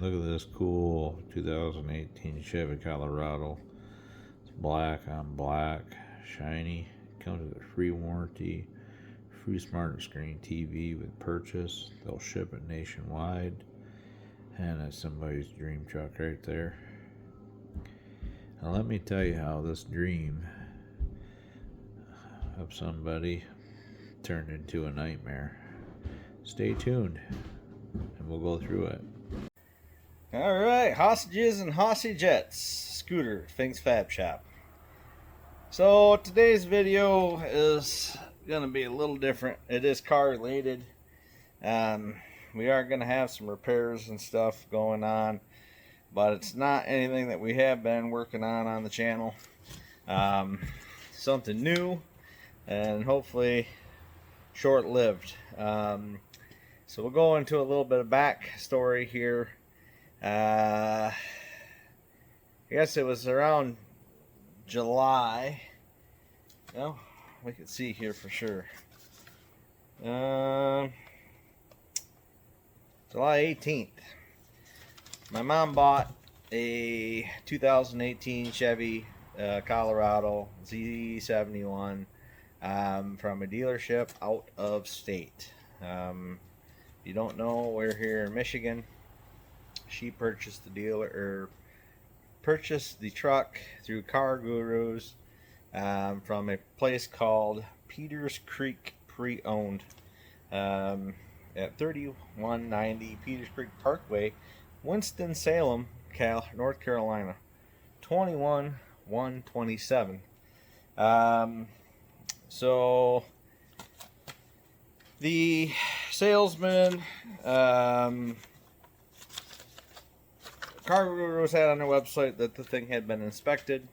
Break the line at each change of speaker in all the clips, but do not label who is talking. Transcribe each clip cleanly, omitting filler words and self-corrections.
Look at this cool 2018 Chevy Colorado. It's black on black, shiny. Comes with a free warranty, free smart screen TV with purchase. They'll ship it nationwide. And that's somebody's dream truck right there. Now let me tell you how this dream of somebody turned into a nightmare. Stay tuned and we'll go through it.
Alright, hostages and hossagettes. Scooter, Fink's Fab Shop. So today's video is going to be a little different. It is car related. We are going to have some repairs and stuff going on, but it's not anything that we have been working on the channel. Something new and hopefully short-lived. So we'll go into a little bit of backstory here. I guess it was around July. Well, we can see here for sure. July 18th. My mom bought a 2018 Chevy Colorado Z71 from a dealership out of state. If you don't know, we're here in Michigan. She purchased purchased the truck through Car Gurus from a place called Peters Creek Pre-Owned at 3190 Peters Creek Parkway, Winston-Salem, North Carolina, 21127. So the salesman, Car Gurus had on their website that the thing had been inspected.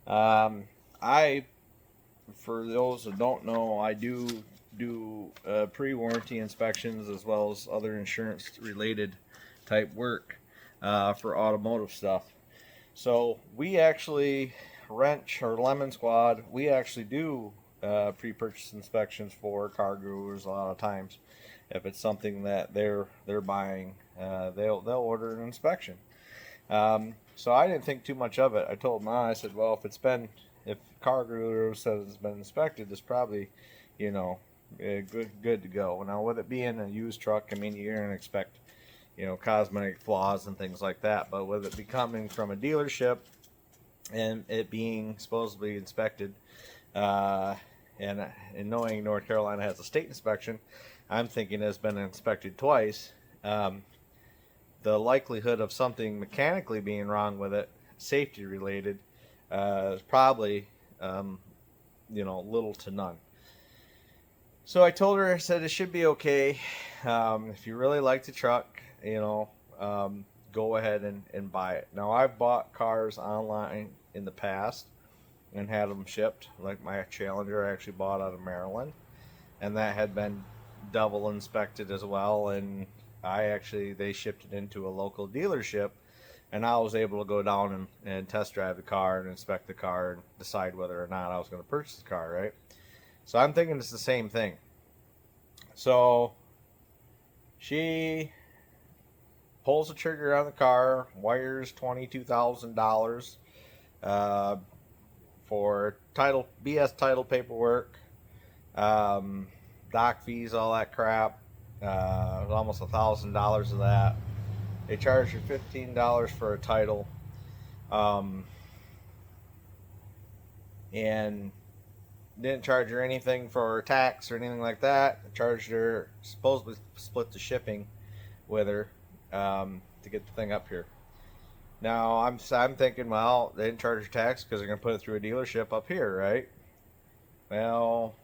For those that don't know, I do pre-warranty inspections as well as other insurance-related type work for automotive stuff. So we actually, Wrench or Lemon Squad, we actually do pre-purchase inspections for Car Gurus a lot of times. If it's something that they're buying, they'll order an inspection. So I didn't think too much of it. I told Ma, I said, well, if Car Guru says it's been inspected, it's probably, good to go. Now, with it being a used truck, I mean, you're going to expect, cosmetic flaws and things like that. But with it be coming from a dealership and it being supposedly inspected, and knowing North Carolina has a state inspection, I'm thinking it's been inspected twice. The likelihood of something mechanically being wrong with it, safety related, is probably, little to none. So I told her, I said it should be okay. If you really like the truck, go ahead and buy it. Now, I've bought cars online in the past and had them shipped. Like my Challenger, I actually bought out of Maryland, and that had been double inspected as well. And they shipped it into a local dealership, and I was able to go down and test drive the car and inspect the car and decide whether or not I was going to purchase the car, right? So I'm thinking it's the same thing. So she pulls the trigger on the car, wires $22,000 for BS title paperwork, doc fees, all that crap. Almost $1,000 of that. They charge you $15 for a title, and didn't charge her anything for tax or anything like that. They charged her, supposedly split the shipping with her to get the thing up here. Now I'm thinking, well, they didn't charge her tax because they're gonna put it through a dealership up here, right? Well,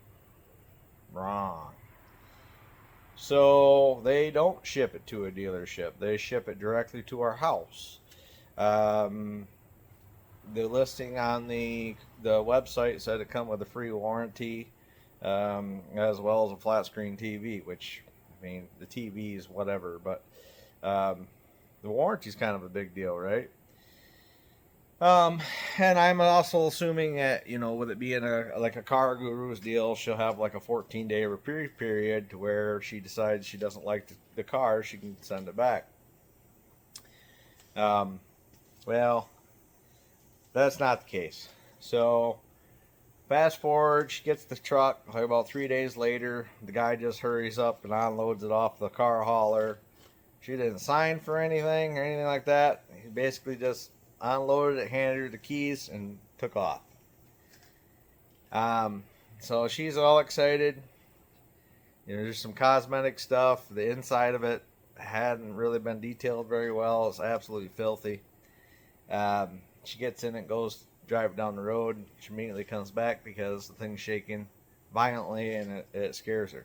wrong. So they don't ship it to a dealership. They ship it directly to our house. The listing on the website said it come with a free warranty, as well as a flat screen TV, which, I mean, the TV is whatever, but the warranty is kind of a big deal, right? And I'm also assuming that, with it being a Car Gurus deal, she'll have like a 14-day repair period to where she decides she doesn't like the car, she can send it back. Well, that's not the case. So fast forward, she gets the truck. Like about 3 days later, the guy just hurries up and unloads it off the car hauler. She didn't sign for anything or anything like that. He basically just unloaded it, handed her the keys, and took off. So she's all excited. There's some cosmetic stuff. The inside of it hadn't really been detailed very well. It's absolutely filthy. She gets in it, goes drive down the road. She immediately comes back because the thing's shaking violently and it scares her.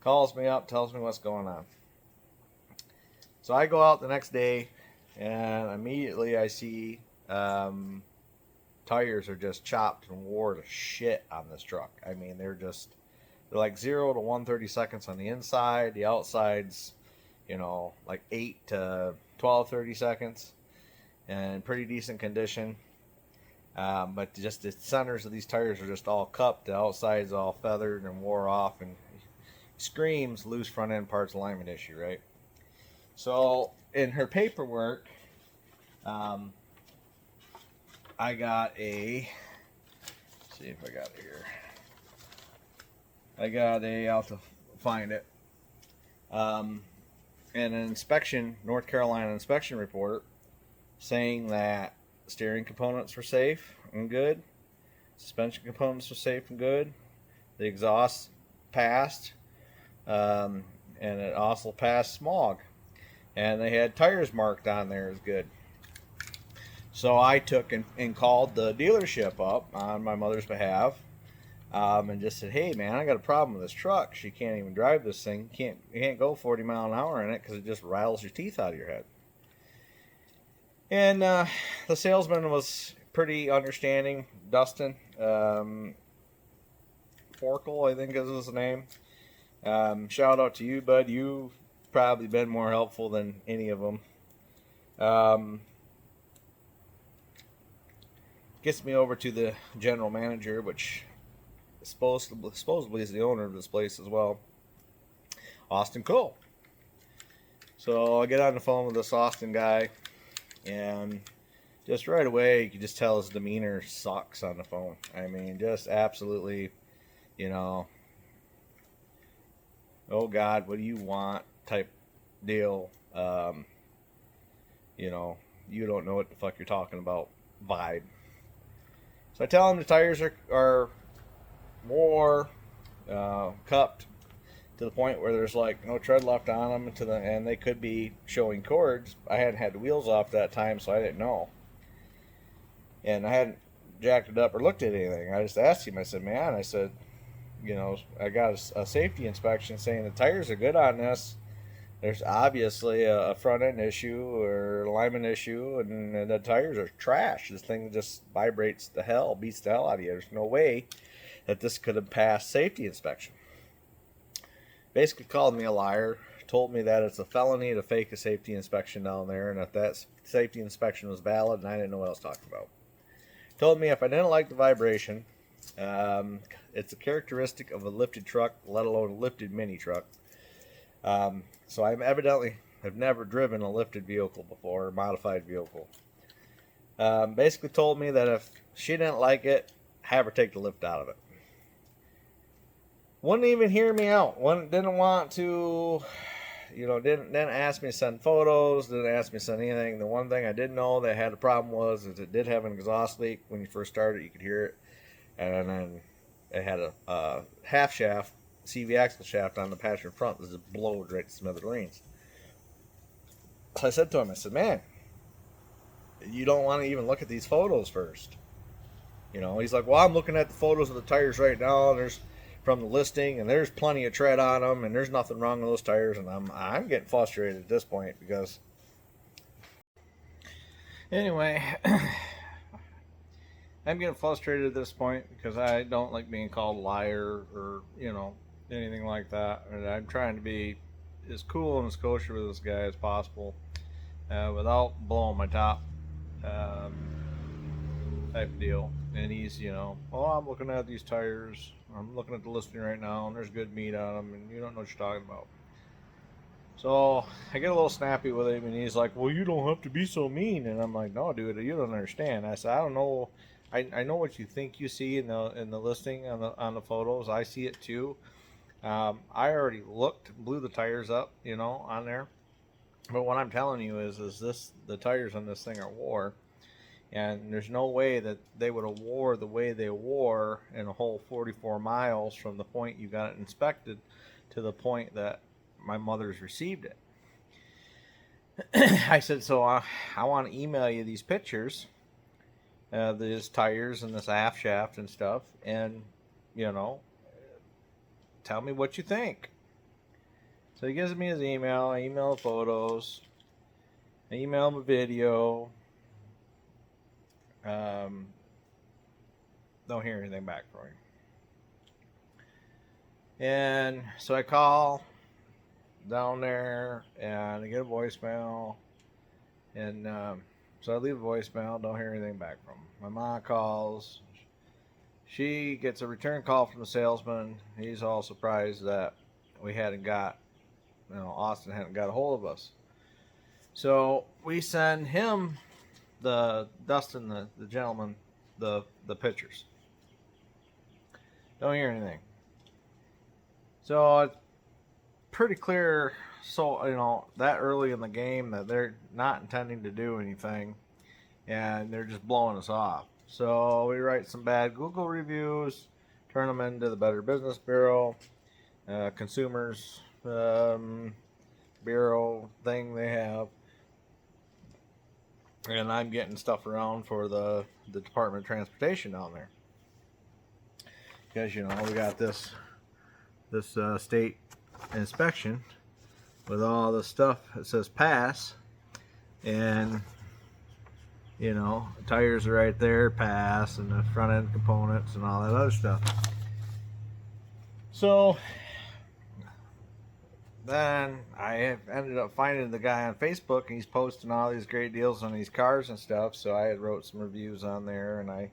Calls me up, tells me what's going on. So I go out the next day and immediately I see tires are just chopped and wore to shit on this truck. I mean, they're like 0 to 130 seconds on the inside. The outside's, like 8 to 12, 30 seconds. And pretty decent condition. But just the centers of these tires are just all cupped. The outside's all feathered and wore off. And screams loose front end parts alignment issue, right? So in her paperwork, I got let's see if I got it here. I'll have to find it. And an inspection, North Carolina inspection report saying that steering components were safe and good, suspension components were safe and good, the exhaust passed, and it also passed smog, and they had tires marked on there as good. So I took and called the dealership up on my mother's behalf, and just said, hey man, I got a problem with this truck. She can't even drive this thing. You can't go 40 mile an hour in it because it just rattles your teeth out of your head. And the salesman was pretty understanding. Dustin Forkel, I think is his name. Shout out to you, bud. You've probably been more helpful than any of them. Gets me over to the general manager, which supposedly is the owner of this place as well, Austin Cole. So I get on the phone with this Austin guy, and just right away you can just tell his demeanor sucks on the phone. I mean, just absolutely, oh God, what do you want type deal. You don't know what the fuck you're talking about vibe. So I tell him the tires are more cupped to the point where there's like no tread left on them, and they could be showing cords. I hadn't had the wheels off that time, so I didn't know, and I hadn't jacked it up or looked at anything. I just asked him. I said, "Man," I said, I got a safety inspection saying the tires are good on this. There's obviously a front end issue or alignment issue, and the tires are trash. This thing just vibrates beats the hell out of you. There's no way that this could have passed safety inspection. Basically called me a liar, told me that it's a felony to fake a safety inspection down there, and that safety inspection was valid, and I didn't know what I was talking about. Told me if I didn't like the vibration, it's a characteristic of a lifted truck, let alone a lifted mini truck. So I evidently have never driven a lifted vehicle before, a modified vehicle. Basically told me that if she didn't like it, have her take the lift out of it. Wouldn't even hear me out. Didn't want to, didn't ask me to send photos, didn't ask me to send anything. The one thing I did know that had a problem was it did have an exhaust leak. When you first started, you could hear it. And then it had a half shaft, CV axle shaft on the passenger front that just blowed right to smithereens. So I said to him, I said, man, you don't want to even look at these photos first. He's like, well, I'm looking at the photos of the tires right now, and there's from the listing, and there's plenty of tread on them, and there's nothing wrong with those tires. And I'm getting frustrated at this point because anyway, I'm getting frustrated at this point because I don't like being called a liar or anything like that. And I'm trying to be as cool and as kosher with this guy as possible without blowing my top type of deal. And he's, I'm looking at these tires. I'm looking at the listing right now, and there's good meat on them, and you don't know what you're talking about. So I get a little snappy with him, and he's like, "Well, you don't have to be so mean." And I'm like, "No, dude, you don't understand." I said, "I don't know. I know what you think you see in the listing on the photos. I see it too. I already looked, blew the tires up, on there. But what I'm telling you is this: the tires on this thing are wore, and there's no way that they would have wore the way they wore in a whole 44 miles from the point you got it inspected to the point that my mother's received it." I said, "So I want to email you these pictures, these tires and this aft shaft and stuff, and you know, tell me what you think." So he gives me his email. I email the photos. I email him a video. Um, don't hear anything back from him. And so I call down there and I get a voicemail. And so I leave a voicemail. Don't hear anything back from him. My mom calls. She gets a return call from the salesman. He's all surprised that we hadn't got, Austin hadn't got a hold of us. So we send him Dustin, the gentleman, the pictures. Don't hear anything. So it's pretty clear. So that early in the game that they're not intending to do anything, and they're just blowing us off. So we write some bad Google reviews, turn them into the Better Business Bureau, consumers bureau thing they have. And I'm getting stuff around for the Department of Transportation down there, because we got this state inspection with all the stuff that says pass, and tires are right there, pass, and the front end components and all that other stuff. So then I ended up finding the guy on Facebook, and he's posting all these great deals on these cars and stuff. So I had wrote some reviews on there, and I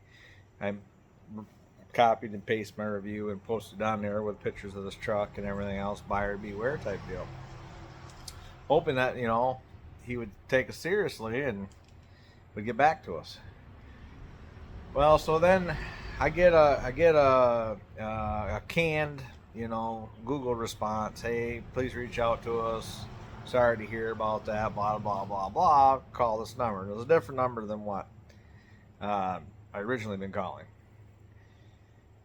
copied and pasted my review and posted on there with pictures of this truck and everything else, buyer beware type deal, hoping that he would take us seriously and would get back to us. Well, so then I get a canned Google response. "Hey, please reach out to us. Sorry to hear about that. Blah blah blah blah. Call this number." It was a different number than what I originally been calling.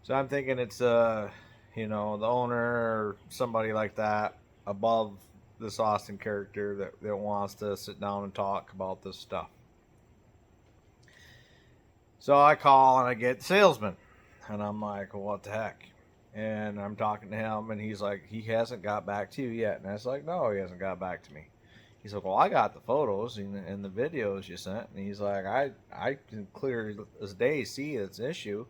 So I'm thinking it's the owner or somebody like that above this Austin character that wants to sit down and talk about this stuff. So I call and I get the salesman, and I'm like, "Well, what the heck?" And I'm talking to him, and he's like, "He hasn't got back to you yet." And I was like, "No, he hasn't got back to me." He's like, "Well, I got the photos and the videos you sent." And he's like, I can clear as day see it's an issue,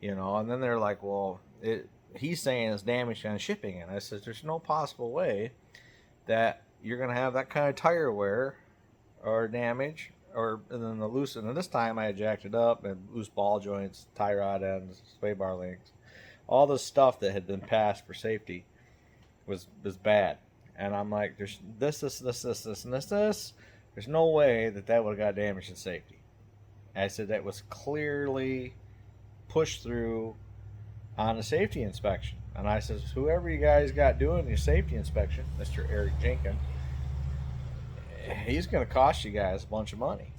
And then they're like, "Well, he's saying it's damaged on shipping." And I said, "There's no possible way that you're going to have that kind of tire wear or damage, and then the loose." And this time I had jacked it up, and loose ball joints, tie rod ends, sway bar links, all this stuff that had been passed for safety was bad. And I'm like, "There's this, and this. There's no way that would have got damaged in safety." And I said that was clearly pushed through on a safety inspection. And I says, "Whoever you guys got doing your safety inspection, Mr. Eric Jenkins, he's going to cost you guys a bunch of money."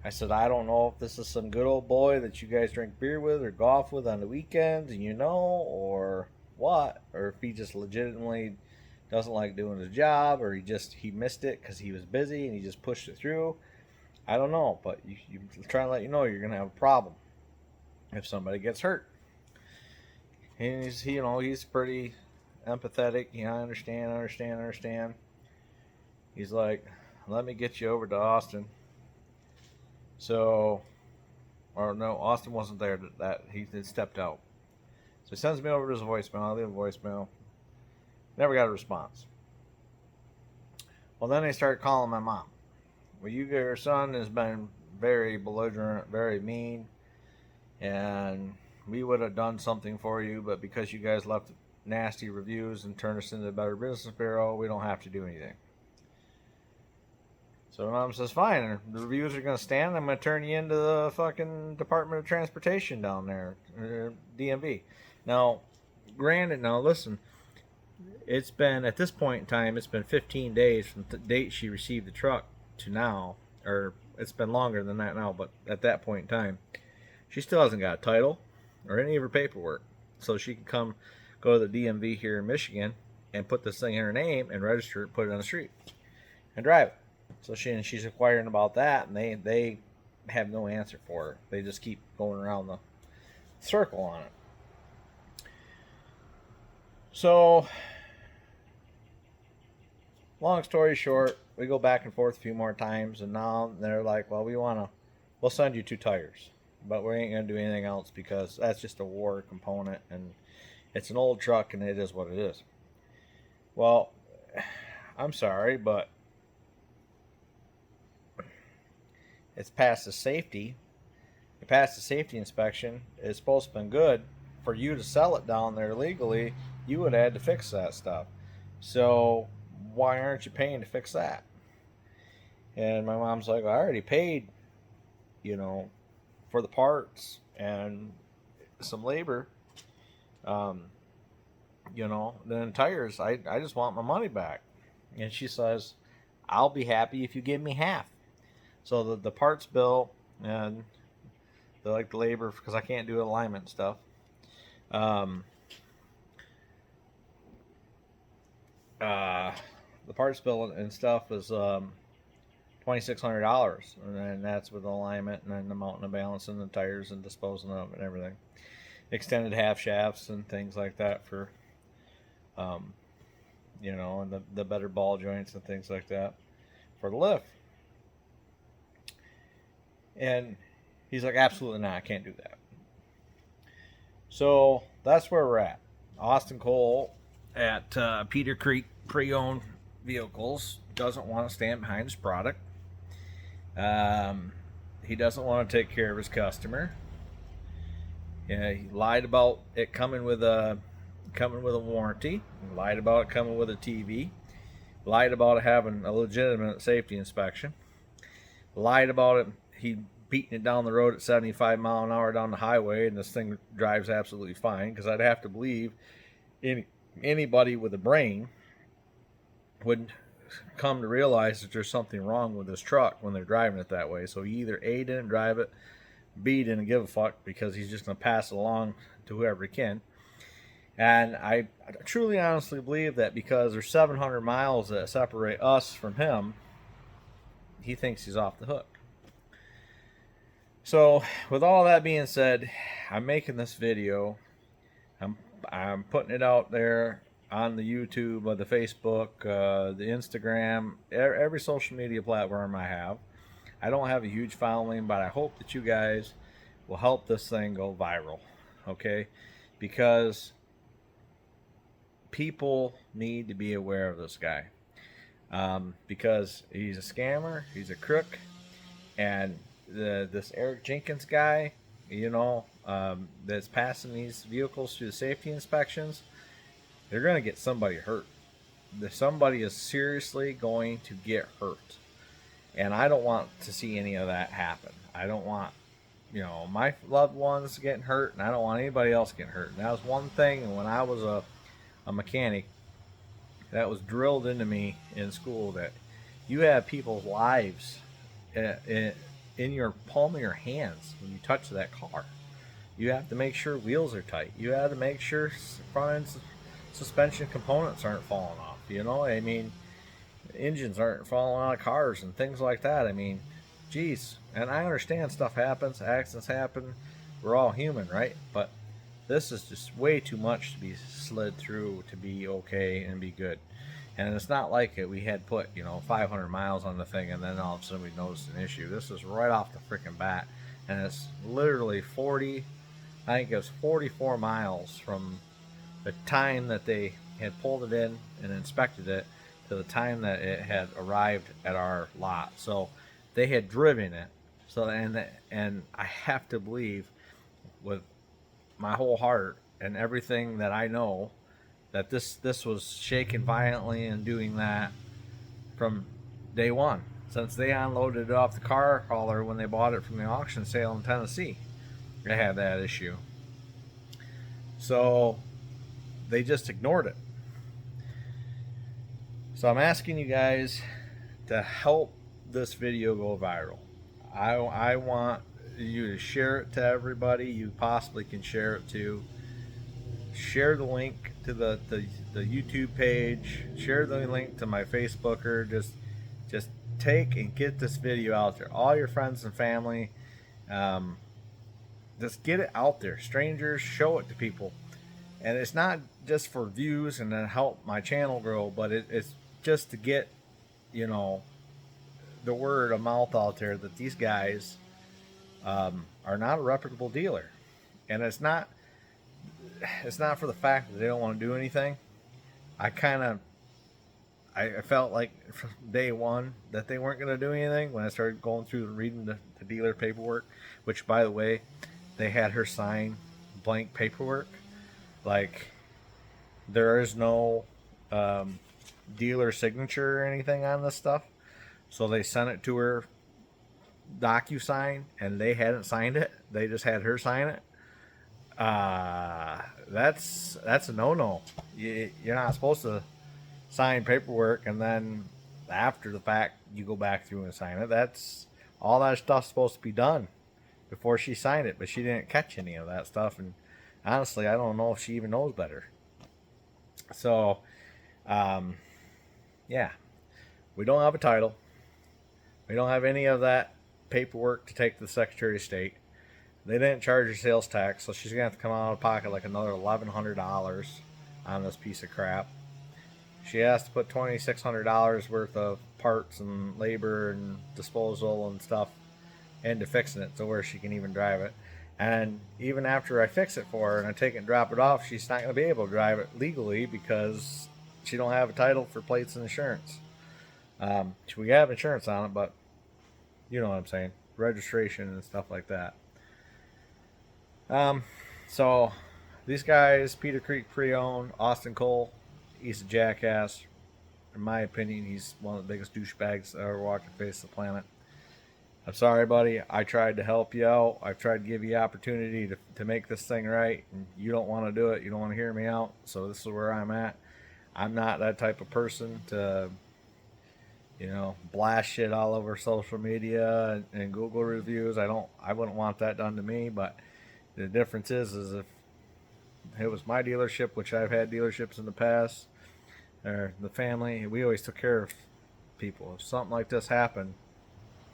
I said, "I don't know if this is some good old boy that you guys drink beer with or golf with on the weekends, or what, or if he just legitimately doesn't like doing his job, or he missed it because he was busy and he just pushed it through. I don't know, but you try to let you know you're going to have a problem if somebody gets hurt." And he's pretty empathetic. I understand. He's like, "Let me get you over to Austin." So, or no, Austin wasn't there. That he had stepped out. So he sends me over to his voicemail. I leave a voicemail. Never got a response. Well, then they started calling my mom. "Well, your son has been very belligerent, very mean, and we would have done something for you, but because you guys left nasty reviews and turn us into a Better Business Bureau, we don't have to do anything. So Mom says, fine, the reviews are going to stand. I'm going to turn you into the fucking Department of Transportation down there, DMV. Now, granted, now listen, it's been, at this point in time, it's been 15 days from the date she received the truck to now, or it's been longer than that now, but at that point in time, she still hasn't got a title or any of her paperwork. So she can go to the DMV here in Michigan and put this thing in her name and register it, put it on the street, and drive it. So she's inquiring about that, and they have no answer for her. They just keep going around the circle on it. So, long story short, we go back and forth a few more times, and now they're like, well, we'll send you 2 tires, but we ain't going to do anything else because that's just a war component, and it's an old truck, and it is what it is. Well, I'm sorry, but it's passed the safety. It passed the safety inspection. It's supposed to have been good. For you to sell it down there legally, you would have had to fix that stuff. So why aren't you paying to fix that? And my mom's like, well, I already paid, for the parts and some labor. Then tires, I just want my money back. And she says, I'll be happy if you give me half. So the parts bill and the labor, because I can't do alignment stuff. The parts bill and stuff is $2,600, and then that's with alignment and then the mounting and balance and the tires and disposing of them and everything. Extended half shafts and things like that for, and the better ball joints and things like that for the lift. And he's like, absolutely not, I can't do that. So that's where we're at. Austin Cole at Peter Creek Pre-Owned Vehicles doesn't want to stand behind his product. He doesn't want to take care of his customer. Yeah, he lied about it coming with a warranty. He lied about it coming with a TV. Lied about it having a legitimate safety inspection. Lied about it. He beating it down the road at 75 mile an hour down the highway, and this thing drives absolutely fine. Because I'd have to believe anybody with a brain would come to realize that there's something wrong with this truck when they're driving it that way. So he either A, didn't drive it, B, didn't give a fuck because he's just going to pass it along to whoever he can. And I truly honestly believe that because there's 700 miles that separate us from him, he thinks he's off the hook. So with all that being said, I'm making this video. I'm putting it out there on the YouTube, the Facebook, the Instagram, every social media platform I have. I don't have a huge following, but I hope that you guys will help this thing go viral, okay? Because people need to be aware of this guy. Because he's a scammer, he's a crook, and this Eric Jenkins guy, that's passing these vehicles through the safety inspections, they're going to get somebody hurt. Somebody is seriously going to get hurt. And I don't want to see any of that happen. I don't want, my loved ones getting hurt, and I don't want anybody else getting hurt. And that was one thing when I was a mechanic that was drilled into me in school, that you have people's lives in your palm of your hands when you touch that car. You have to make sure wheels are tight. You have to make sure front end suspension components aren't falling off. Engines aren't falling out of cars and things like that. Geez. And I understand stuff happens, accidents happen. We're all human, right? But this is just way too much to be slid through to be okay and be good. And it's not like we had put 500 miles on the thing and then all of a sudden we noticed an issue. This is right off the freaking bat, and it's literally 44 miles from the time that they had pulled it in and inspected it to the time that it had arrived at our lot. So they had driven it. So and I have to believe with my whole heart and everything that I know that this was shaking violently and doing that from day one, since they unloaded it off the car hauler when they bought it from the auction sale in Tennessee. They had that issue. So they just ignored it. So I'm asking you guys to help this video go viral. I want you to share it to everybody you possibly can share it to. Share the link to the YouTube page. Share the link to my Facebooker. Just take and get this video out there. All your friends and family. Just get it out there. Strangers, show it to people. And it's not just for views and to help my channel grow, but it's just to get, you know, the word of mouth out there that these guys are not a reputable dealer. And it's not for the fact that they don't want to do anything. I felt like from day one that they weren't going to do anything when I started going through and reading the dealer paperwork, which, by the way, they had her sign blank paperwork. Like, there is no dealer signature or anything on this stuff. So they sent it to her DocuSign, and they hadn't signed it. They just had her sign it. That's a no-no. You're not supposed to sign paperwork and then after the fact you go back through and sign it. That's all that stuff's supposed to be done before she signed it, but she didn't catch any of that stuff, and honestly I don't know if she even knows better. So yeah, we don't have a title, we don't have any of that paperwork to take to the Secretary of State. They didn't charge her sales tax, so she's gonna have to come out of pocket like another $1,100 on this piece of crap. She has to put $2,600 worth of parts and labor and disposal and stuff into fixing it to where she can even drive it. And even after I fix it for her and I take it and drop it off, she's not going to be able to drive it legally because she don't have a title for plates and insurance. We have insurance on it, but you know what I'm saying, registration and stuff like that. So these guys, Peter Creek Pre-Owned, Austin Cole, he's a jackass. In my opinion, he's one of the biggest douchebags that ever walked the face of the planet. I'm sorry, buddy. I tried to help you out. I've tried to give you opportunity to make this thing right, and you don't want to do it. You don't want to hear me out. So this is where I'm at. I'm not that type of person to, you know, blast shit all over social media and Google reviews. I wouldn't want that done to me. But the difference is if it was my dealership, which I've had dealerships in the past, or the family, we always took care of people. If something like this happened,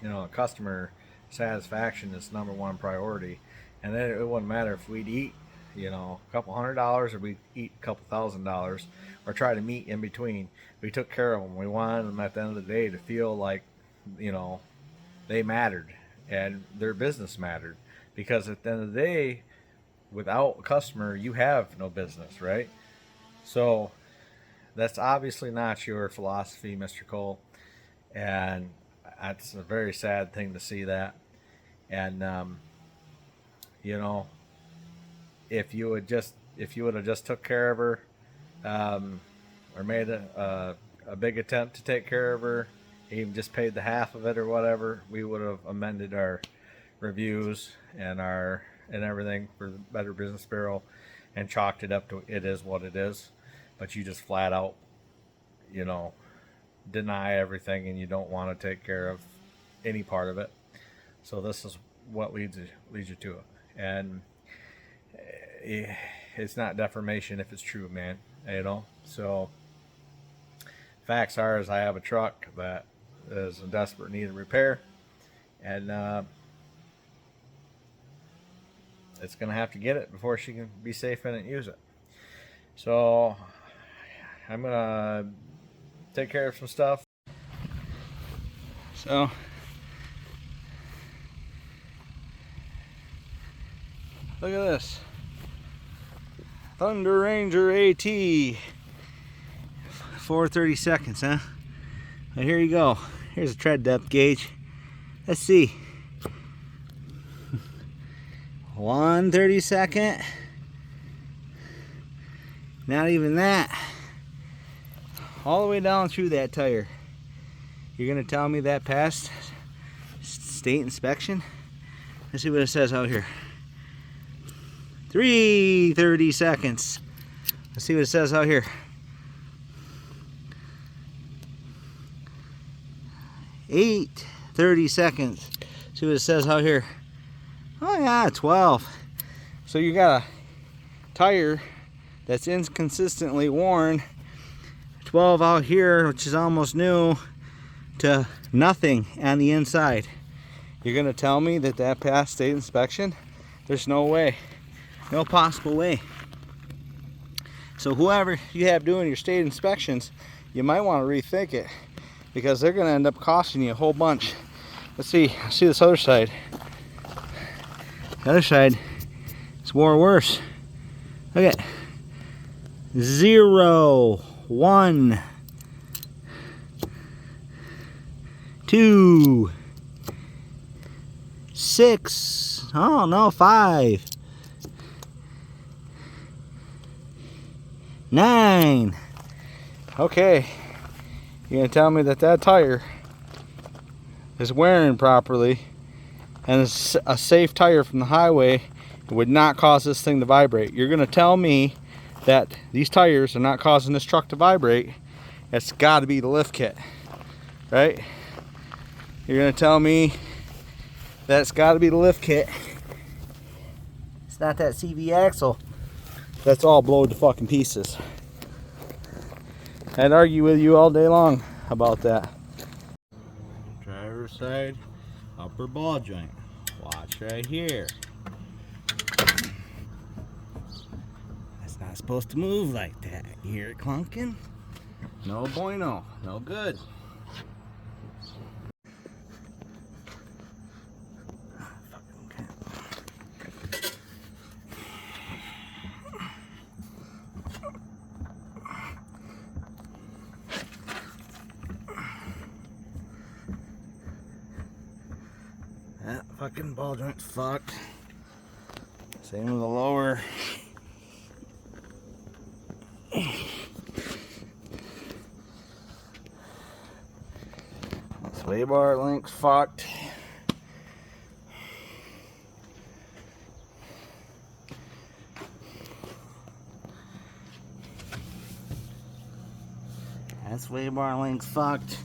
you know, customer satisfaction is number one priority. And then it wouldn't matter if we'd eat, you know, a couple $100 or we'd eat a couple $1,000 or try to meet in between. We took care of them. We wanted them at the end of the day to feel like, you know, they mattered and their business mattered. Because at the end of the day, without a customer, you have no business, right? So that's obviously not your philosophy, Mr. Cole. And that's a very sad thing to see that. And you know, if you would have just took care of her, or made a big attempt to take care of her, even just paid the half of it or whatever, we would have amended our reviews and everything for the Better Business Bureau and chalked it up to it is what it is. But you just flat out, you know, deny everything and you don't want to take care of any part of it. So this is what leads you to it. And it's not defamation if it's true, man, you know. So facts are is I have a truck that is in desperate need of repair, and it's gonna have to get it before she can be safe in it and use it. So I'm gonna take care of some stuff. So look at this Thunder Ranger AT, 430 seconds, huh? Well, here you go. Here's a tread depth gauge. Let's see. 132nd,
Not even that. All the way down through that tire. You're gonna tell me that passed state inspection? Let's see what it says out here. 3:30 seconds. Let's see what it says out here. 8:30 seconds. See what it says out here. Oh yeah, 12. So you got a tire that's inconsistently worn. 12 out here, which is almost new, to nothing on the inside. You're gonna tell me that that passed state inspection? There's no way. No possible way. So whoever you have doing your state inspections, you might want to rethink it, because they're gonna end up costing you a whole bunch. Let's see this other side. The other side is more worse. Look at 0, 1, 2, 6. Oh no, 5, 9. Okay, you're gonna tell me that that tire is wearing properly and is a safe tire from the highway, it would not cause this thing to vibrate. You're gonna tell me that these tires are not causing this truck to vibrate. It's got to be the lift kit, right? You're gonna tell me that's got to be the lift kit. It's not that CV axle. That's all blown to fucking pieces. I'd argue with you all day long about that. Driver's side upper ball joint. Watch right here. That's not supposed to move like that. You hear it clunking? No bueno. No good. That fucking ball joint's fucked. Same with the lower. Sway bar link's fucked. That sway bar link's fucked.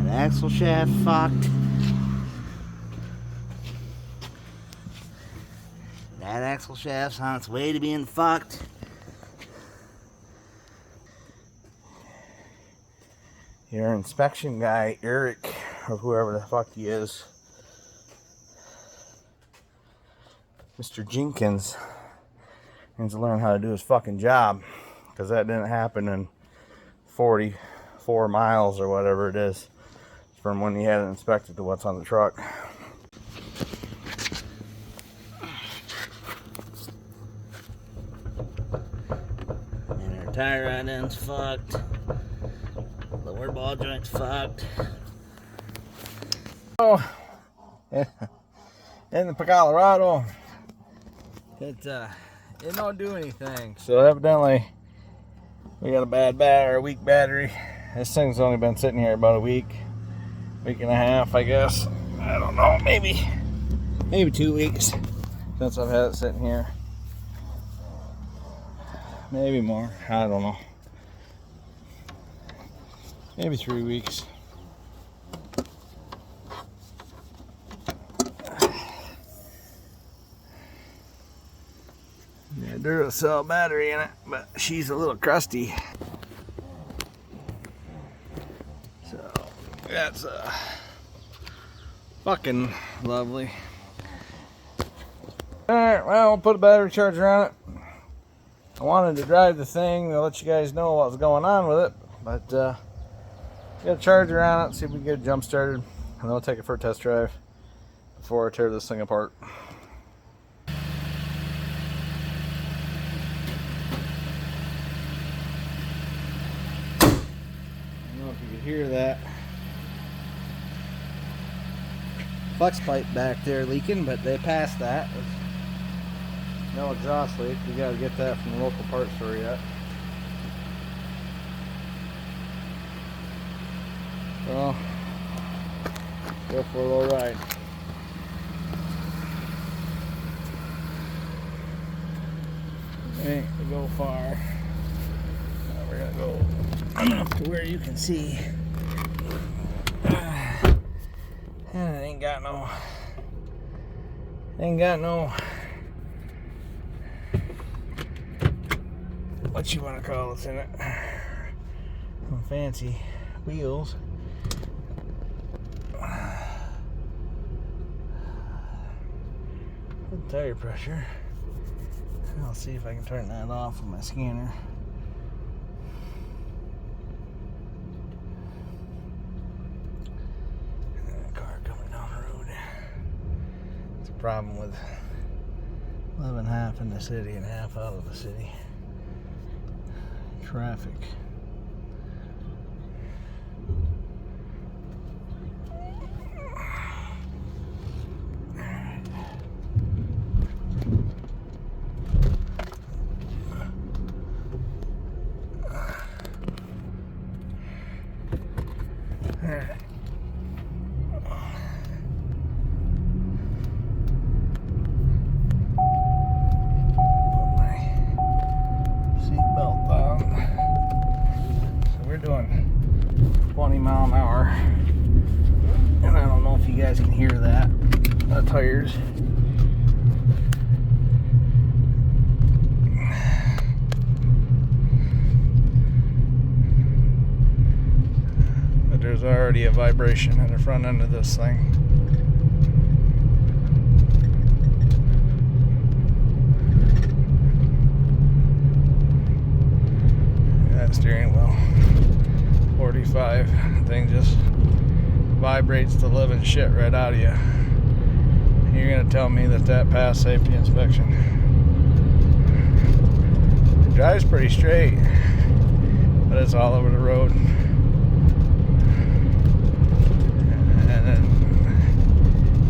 That axle shaft fucked. That axle shaft's on its way to being fucked. Your inspection guy, Eric, or whoever the fuck he is, Mr. Jenkins, needs to learn how to do his fucking job, because that didn't happen in 44 miles or whatever it is from when he had it inspected to what's on the truck. And our tire rod end's fucked. Lower ball joint's fucked. Oh, in the Colorado, it don't do anything. So evidently, we got a bad battery, a weak battery. This thing's only been sitting here about a week and a half, I guess. I don't know, maybe 2 weeks since I've had it sitting here. Maybe more, I don't know. Maybe 3 weeks. Yeah, Duracell battery in it, but she's a little crusty. So that's fucking lovely. Alright, well, we'll put a battery charger on it. I wanted to drive the thing to let you guys know what was going on with it, but get a charger on it, see if we can get it jump started, and then we'll take it for a test drive before I tear this thing apart. I don't know if you could hear that. flex pipe back there leaking, but they passed that. No exhaust leak. We gotta get that from the local parts store yet. Well, go for a little ride. We ain't gonna go far. Now we're gonna go enough to where you can see. And it ain't got no what you want to call it in it. Some fancy wheels. Good tire pressure. I'll see if I can turn that off with my scanner. Car coming down the road. It's a problem with living half in the city and half out of the city. Traffic. Doing 20 mile an hour, and I don't know if you guys can hear that, the tires. But there's already a vibration in the front end of this thing. That steering wheel. 45 thing just vibrates the living shit right out of you. You're gonna tell me that passed safety inspection. It drives pretty straight, but it's all over the road. And then,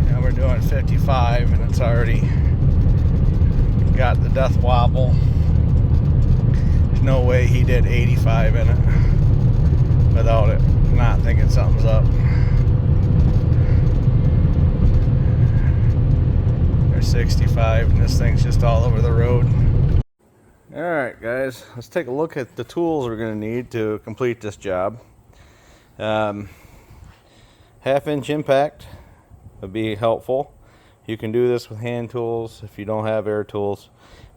you know, we're doing 55 and it's already got the death wobble. There's no way he did 85 in it without it not thinking something's up. There's 65 and this thing's just all over the road. Alright guys, let's take a look at the tools we're going to need to complete this job. Half-inch impact would be helpful. You can do this with hand tools if you don't have air tools,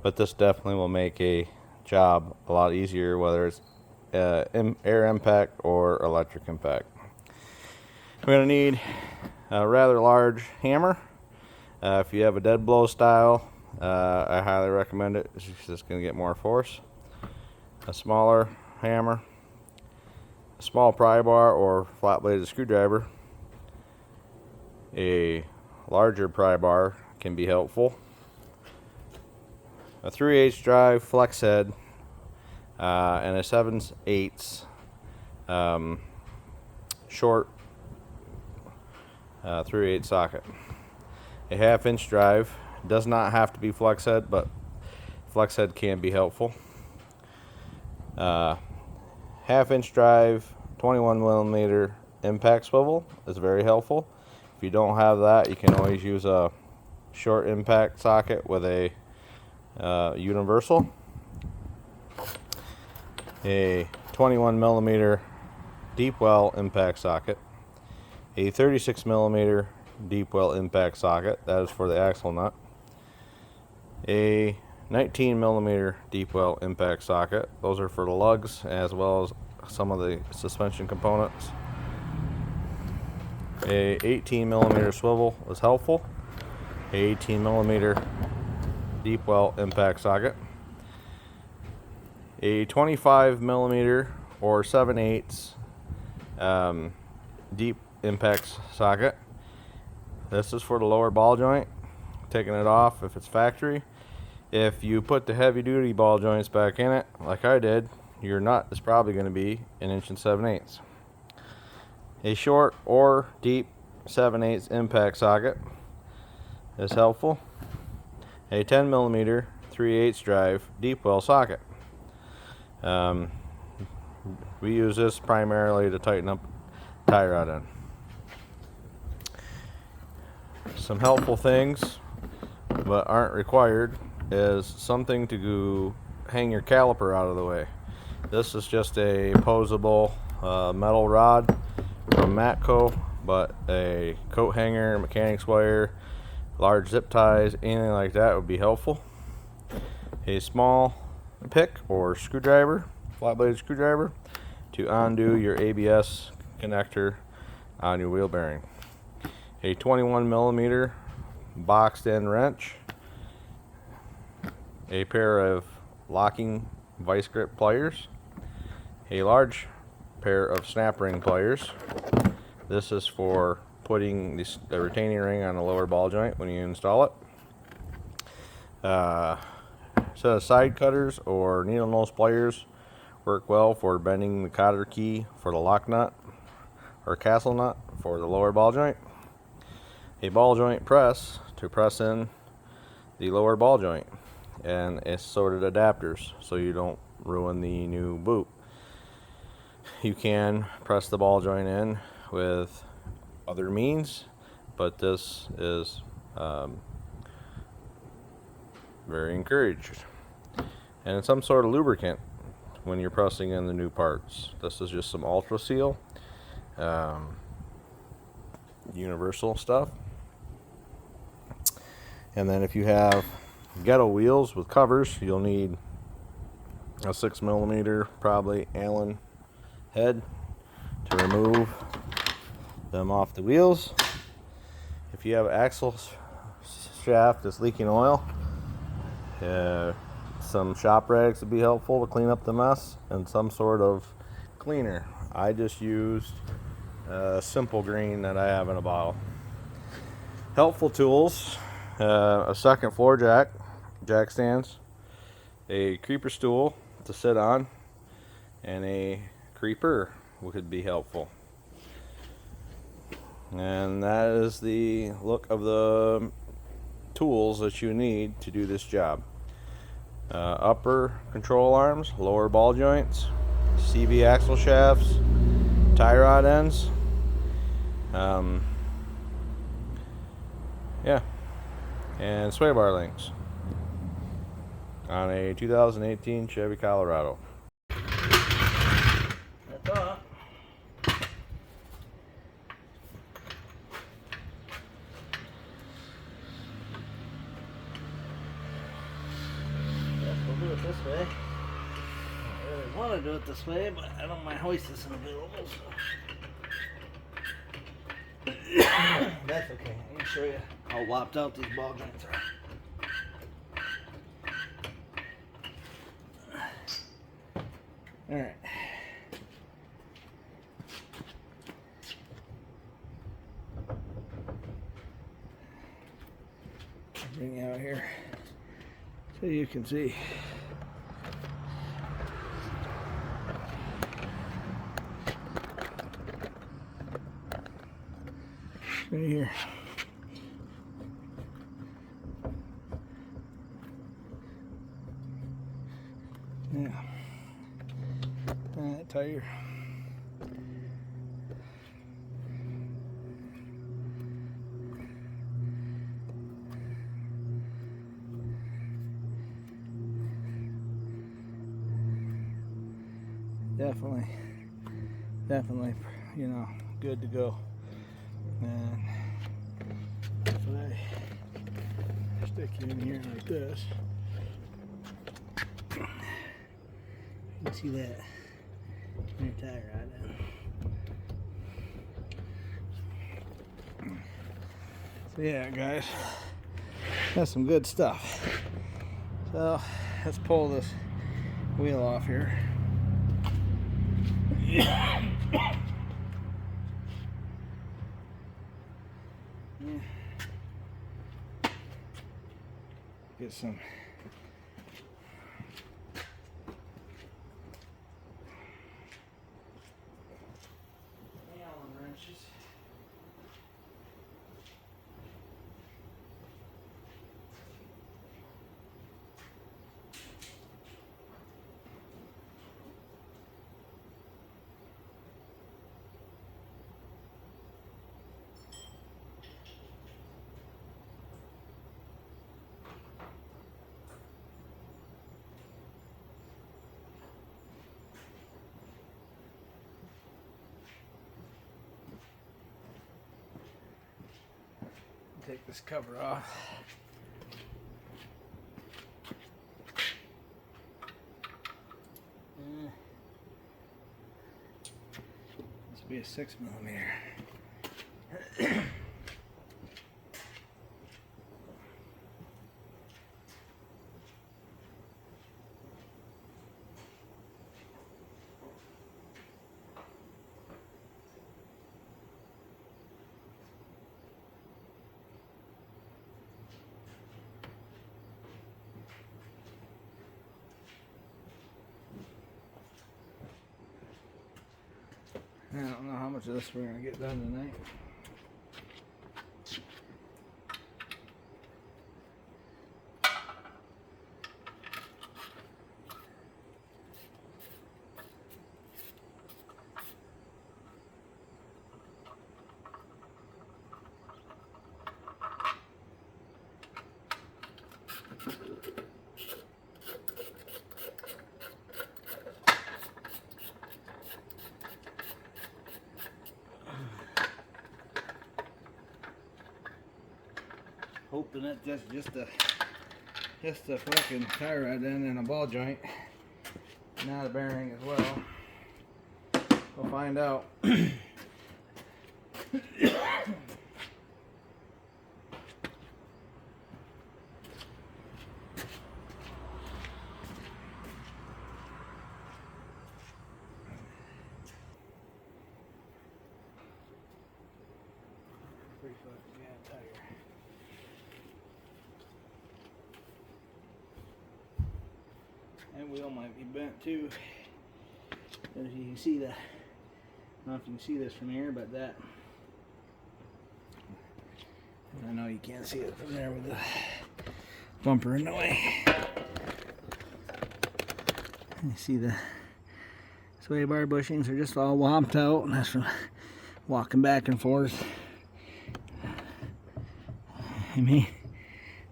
but this definitely will make a job a lot easier, whether it's air impact or electric impact. We're going to need a rather large hammer. If you have a dead blow style, I highly recommend it. It's just going to get more force. A smaller hammer, a small pry bar or flat bladed screwdriver. A larger pry bar can be helpful. A 3/8 drive flex head. And a 7/8 short 3/8 socket. A half-inch drive does not have to be flex head, but flex head can be helpful. Half-inch drive, 21mm impact swivel is very helpful. If you don't have that, you can always use a short impact socket with a universal. A 21mm deep well impact socket, a 36mm deep well impact socket, that is for the axle nut, a 19mm deep well impact socket, those are for the lugs as well as some of the suspension components. A 18mm swivel is helpful, a 18mm deep well impact socket, a 25mm or 7/8 deep impact socket. This is for the lower ball joint, taking it off if it's factory. If you put the heavy duty ball joints back in it, like I did, your nut is probably going to be 1 7/8 inches. A short or deep 7/8 impact socket is helpful. A 10mm 3/8 drive deep well socket. We use this primarily to tighten up tie rod in. Some helpful things, but aren't required, is something to hang your caliper out of the way. This is just a posable metal rod from Matco, but a coat hanger, mechanics wire, large zip ties, anything like that would be helpful. A small pick or screwdriver, flat blade screwdriver, to undo your ABS connector on your wheel bearing. A 21mm boxed in wrench, a pair of locking vice grip pliers, a large pair of snap ring pliers. This is for putting the retaining ring on the lower ball joint when you install it. Set of side cutters or needle nose pliers work well for bending the cotter key for the lock nut or castle nut for the lower ball joint. A ball joint press to press in the lower ball joint, and assorted adapters so you don't ruin the new boot. You can press the ball joint in with other means, but this is very encouraged. And some sort of lubricant when you're pressing in the new parts. This is just some Ultra Seal, universal stuff. And then if you have ghetto wheels with covers, you'll need a 6mm probably Allen head to remove them off the wheels. If you have an axle shaft that's leaking oil, some shop rags would be helpful to clean up the mess, and some sort of cleaner. I just used Simple Green that I have in a bottle. Helpful tools: a second floor jack stands, a creeper stool to sit on, and a creeper could be helpful. And that is the look of the tools that you need to do this job. Upper control arms, lower ball joints, CV axle shafts, tie rod ends, and sway bar links on a 2018 Chevy Colorado. That's all. We'll do it this way. I really want to do it this way, but I don't mind hoist this available. So. That's okay. I can show you how lopped out these ball joints are. All right. Bring you out here so you can see. Right here. Yeah. That tire. Definitely, you know, good to go. And if I stick you in here like this, you can see that your tire rod in. So yeah, guys, that's some good stuff. So let's pull this wheel off here. Yeah. Get some Allen wrenches. take this cover off. This will be a 6mm. I don't know how much of this we're going to get done tonight. Hoping that that's just a fucking tie rod end and a ball joint, not a bearing as well. We'll find out. Pretty fucking bad tire. That wheel might be bent too. As you can see, I don't know if you can see this from here, but that, I know you can't see it from there with the bumper in the way. You see the sway bar bushings are just all womped out, and that's from walking back and forth. I mean,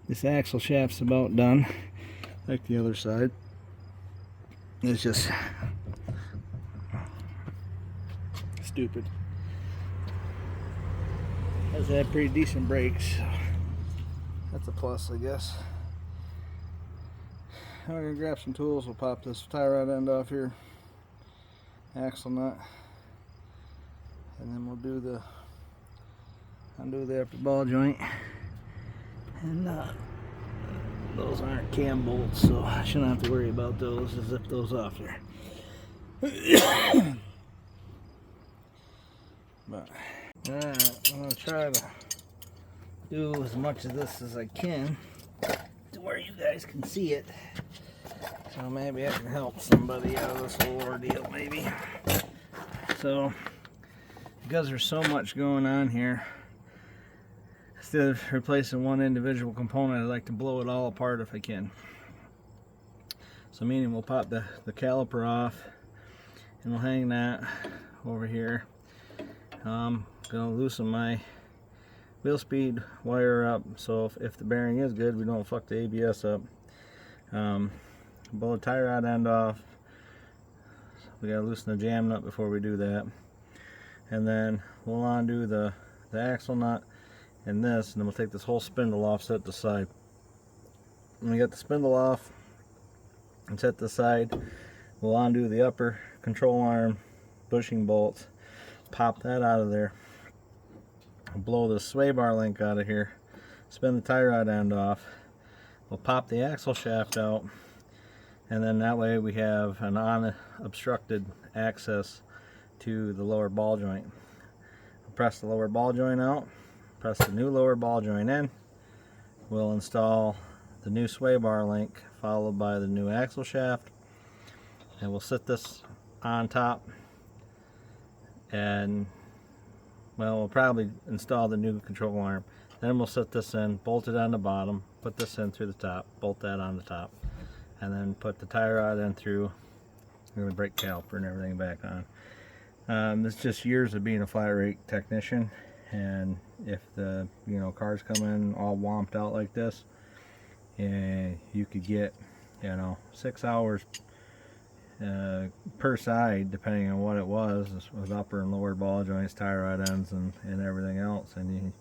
this axle shaft's about done, like the other side. It's just stupid. Has had pretty decent brakes, so that's a plus, I guess. I'm gonna grab some tools. We'll pop this tie rod end off here, axle nut, and then we'll do undo the upper ball joint. And those aren't cam bolts, so I shouldn't have to worry about those. Just zip those off there. But I'm gonna try to do as much of this as I can to where you guys can see it. So maybe I can help somebody out of this whole ordeal, maybe. So, because there's so much going on here, instead of replacing one individual component, I'd like to blow it all apart if I can. So meaning we'll pop the caliper off and we'll hang that over here. I'm gonna loosen my wheel speed wire up, so if the bearing is good, we don't fuck the ABS up. Blow the tie rod end off. We gotta loosen the jam nut before we do that. And then we'll undo the axle nut and this, and then we'll take this whole spindle off, set to the side. When we get the spindle off and set to the side, we'll undo the upper control arm bushing bolts, pop that out of there, blow the sway bar link out of here, spin the tie rod end off, we'll pop the axle shaft out, and then that way we have an unobstructed access to the lower ball joint. We'll press the lower ball joint out, press the new lower ball joint in, we'll install the new sway bar link followed by the new axle shaft, and we'll sit this on top, and well, we'll probably install the new control arm. Then we'll set this in, bolt it on the bottom, put this in through the top, bolt that on the top, and then put the tie rod in through the brake caliper and everything back on. It's just years of being a flat rate technician, and if the cars come in all womped out like this, and you could get 6 hours per side, depending on what it was, with upper and lower ball joints, tie rod ends, and everything else, and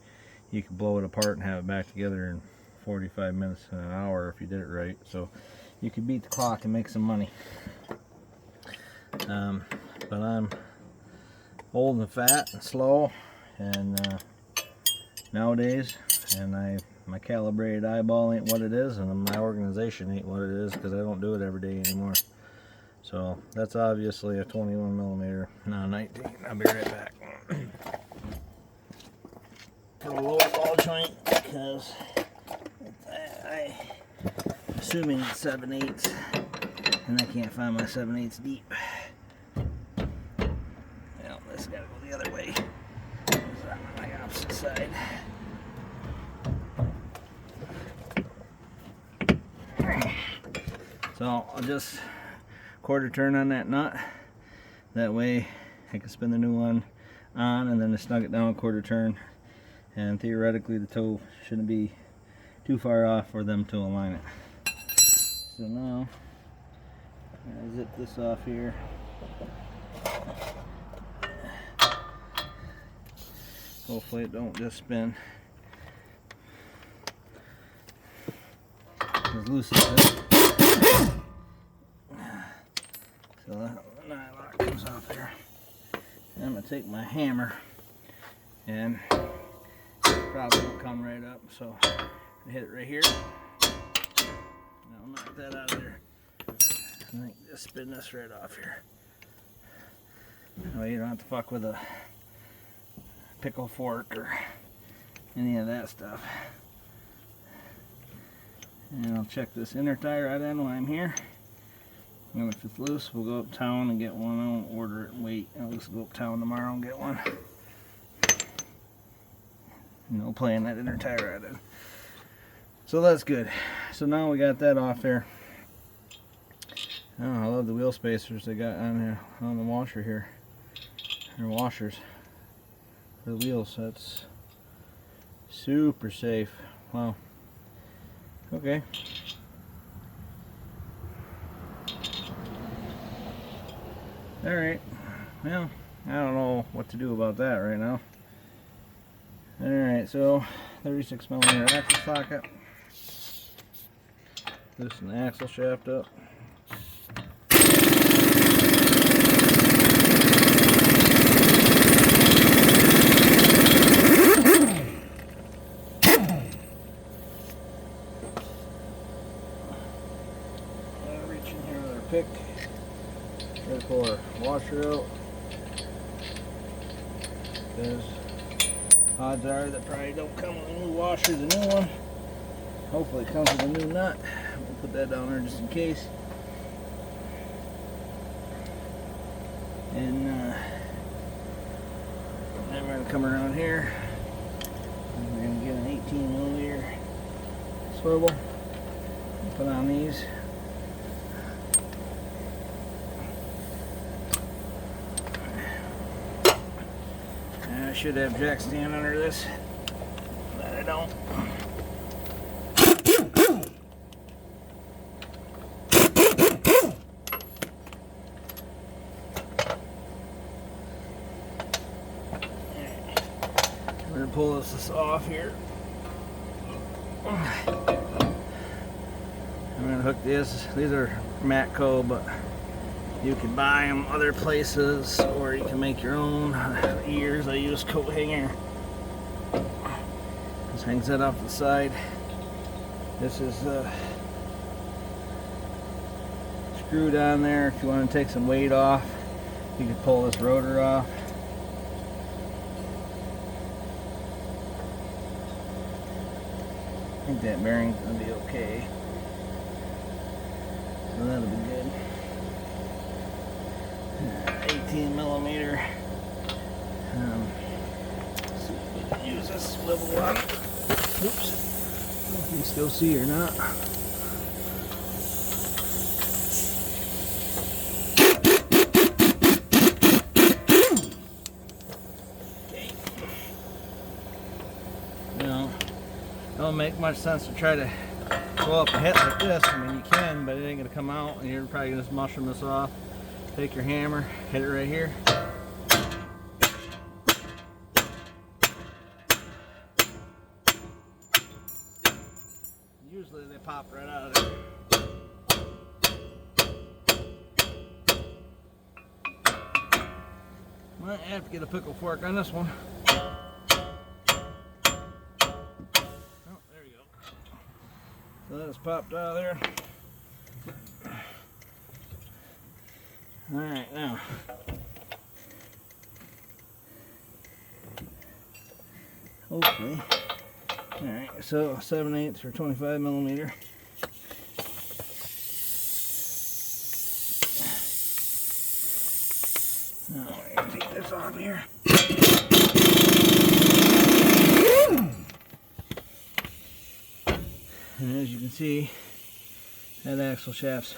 you could blow it apart and have it back together in 45 minutes to an hour if you did it right. So you could beat the clock and make some money. But I'm old and fat and slow, and nowadays, and my calibrated eyeball ain't what it is, and my organization ain't what it is, because I don't do it every day anymore. So that's obviously a 21 millimeter, no, 19. I'll be right back. For the lower ball joint, because I assuming it's 7/8, and I can't find my 7/8 deep. Well, this gotta go the other way. I'm on the opposite side. So I'll just quarter turn on that nut. That way I can spin the new one on and then to snug it down a quarter turn. And theoretically the toe shouldn't be too far off for them to align it. So now I'm gonna zip this off here. Hopefully it don't just spin as loose as this. So the nylock comes off there. And I'm gonna take my hammer, and it probably won't come right up, so I hit it right here. And I'll knock that out of there. And then just spin this right off here. That way you don't have to fuck with a pickle fork or any of that stuff. And I'll check this inner tie right in while I'm here. And if it's loose, we'll go uptown and get one. I won't order it and wait. I'll just go uptown tomorrow and get one. No playing that inner tie rod in. So that's good. So now we got that off there. Oh, I love the wheel spacers they got on here on the washer here. They're washers for the wheels. That's super safe. Wow. Okay. Alright, well, I don't know what to do about that right now. Alright, so 36 millimeter axle socket. Loosen the axle shaft up. Reach in here with our pick. Try to pull our washer out, because odds are that probably don't come with a new washer, the new one. Hopefully it comes with a new nut. We'll put that down there just in case. And then we're going to come around here. And we're going to get an 18 millimeter swivel and put on these. I should have jack stand under this, but I don't. We're gonna pull this off here. I'm gonna hook this. These are Matco, but you can buy them other places, or you can make your own. For years I used coat hanger. Just hangs that off the side. This is screwed on there. If you want to take some weight off, you can pull this rotor off. I think that bearing's gonna be okay. So that'll be good. 18 millimeter. See if we can use this swivel on it. Oops. I don't know if you can still see or not. Okay. You know, don't make much sense to try to go up a hit like this. I mean, you can, but it ain't gonna come out, and you're probably gonna just mushroom this off. Take your hammer, hit it right here.
usually they pop right out of there. Might have to get a pickle fork on this one. Oh, there you go. So that's popped out of there. Alright, now. Hopefully. Alright, so 7/8 or 25 millimeter. Now we're going to take this off here. And as you can see, that axle shaft's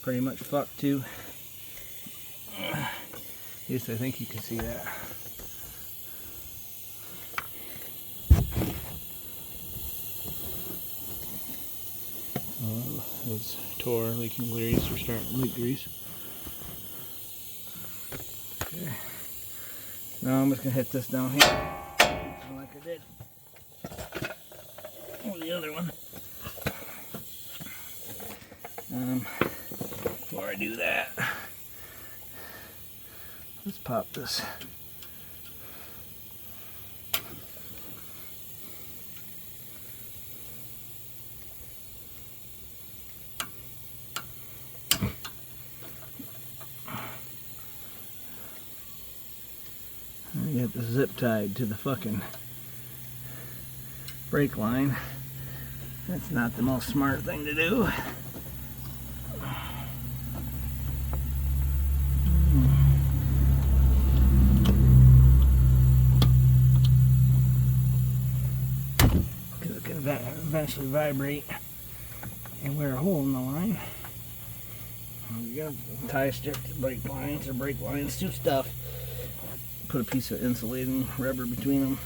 pretty much fucked too. At least I think you can see that. It's tore, leaking grease, or starting to leak grease. Okay. Now I'm just going to hit this down here, like I did with the other one. Before I do that, let's pop this. I got the zip tied to the fucking brake line. That's not the most smart thing to do. Because it can eventually vibrate and wear a hole in the line. You gotta tie strip to brake lines or brake lines to stuff. Put a piece of insulating rubber between them,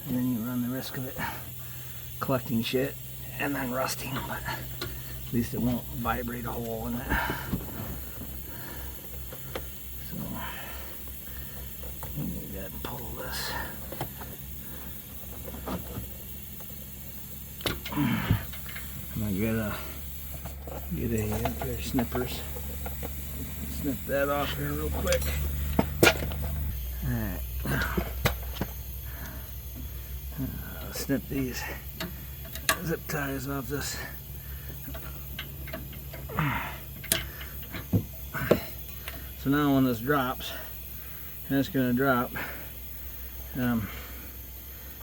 and then you run the risk of it collecting shit and then rusting, but at least it won't vibrate a hole in it. So you got to pull this. I'm gonna get a pair of snippers. Snip that off here real quick. Alright. Snip these zip ties off this. So now when this drops, and it's going to drop,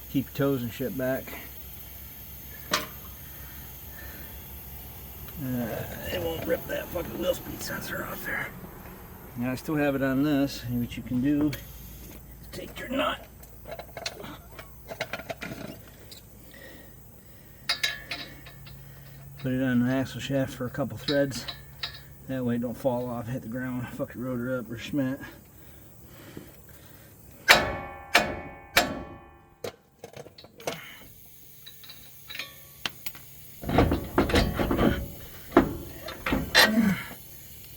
keep your toes and shit back. It won't rip that fucking wheel speed sensor off there. Now I still have it on this, and what you can do is take your nut, put it on the axle shaft for a couple threads. That way it don't fall off, hit the ground, fuck your rotor up or schment.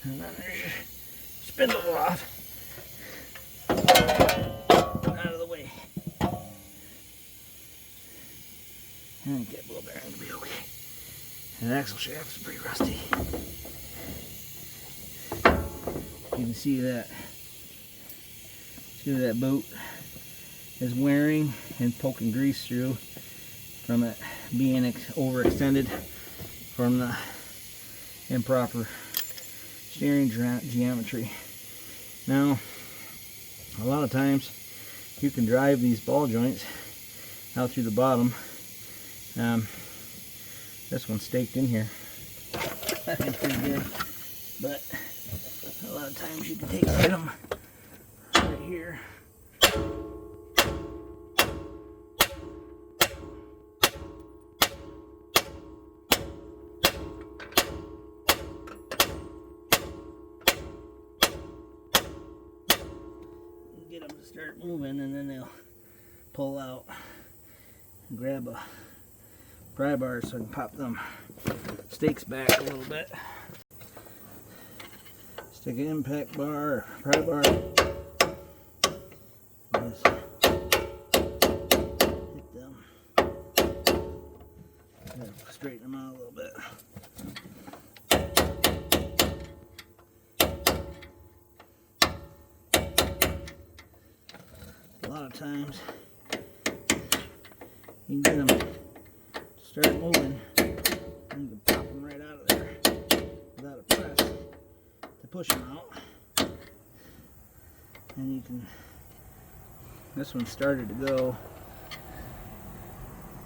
And then there's your spindle off. Out of the way. And get blow bearing to be okay. And the axle shaft is pretty rusty. You can see that boat is wearing and poking grease through from it being overextended from the improper steering geometry. Now, a lot of times you can drive these ball joints out through the bottom. This one's staked in here. I think pretty good, but a lot of times you can hit them right here. Get them to start moving, and then they'll pull out and grab a pry bar so I can pop them stakes back a little bit. Stick an impact bar or pry bar. Just hit them lot of times you can get them to start moving, and you can pop them right out of there without a press to push them out. And you can, this one started to go.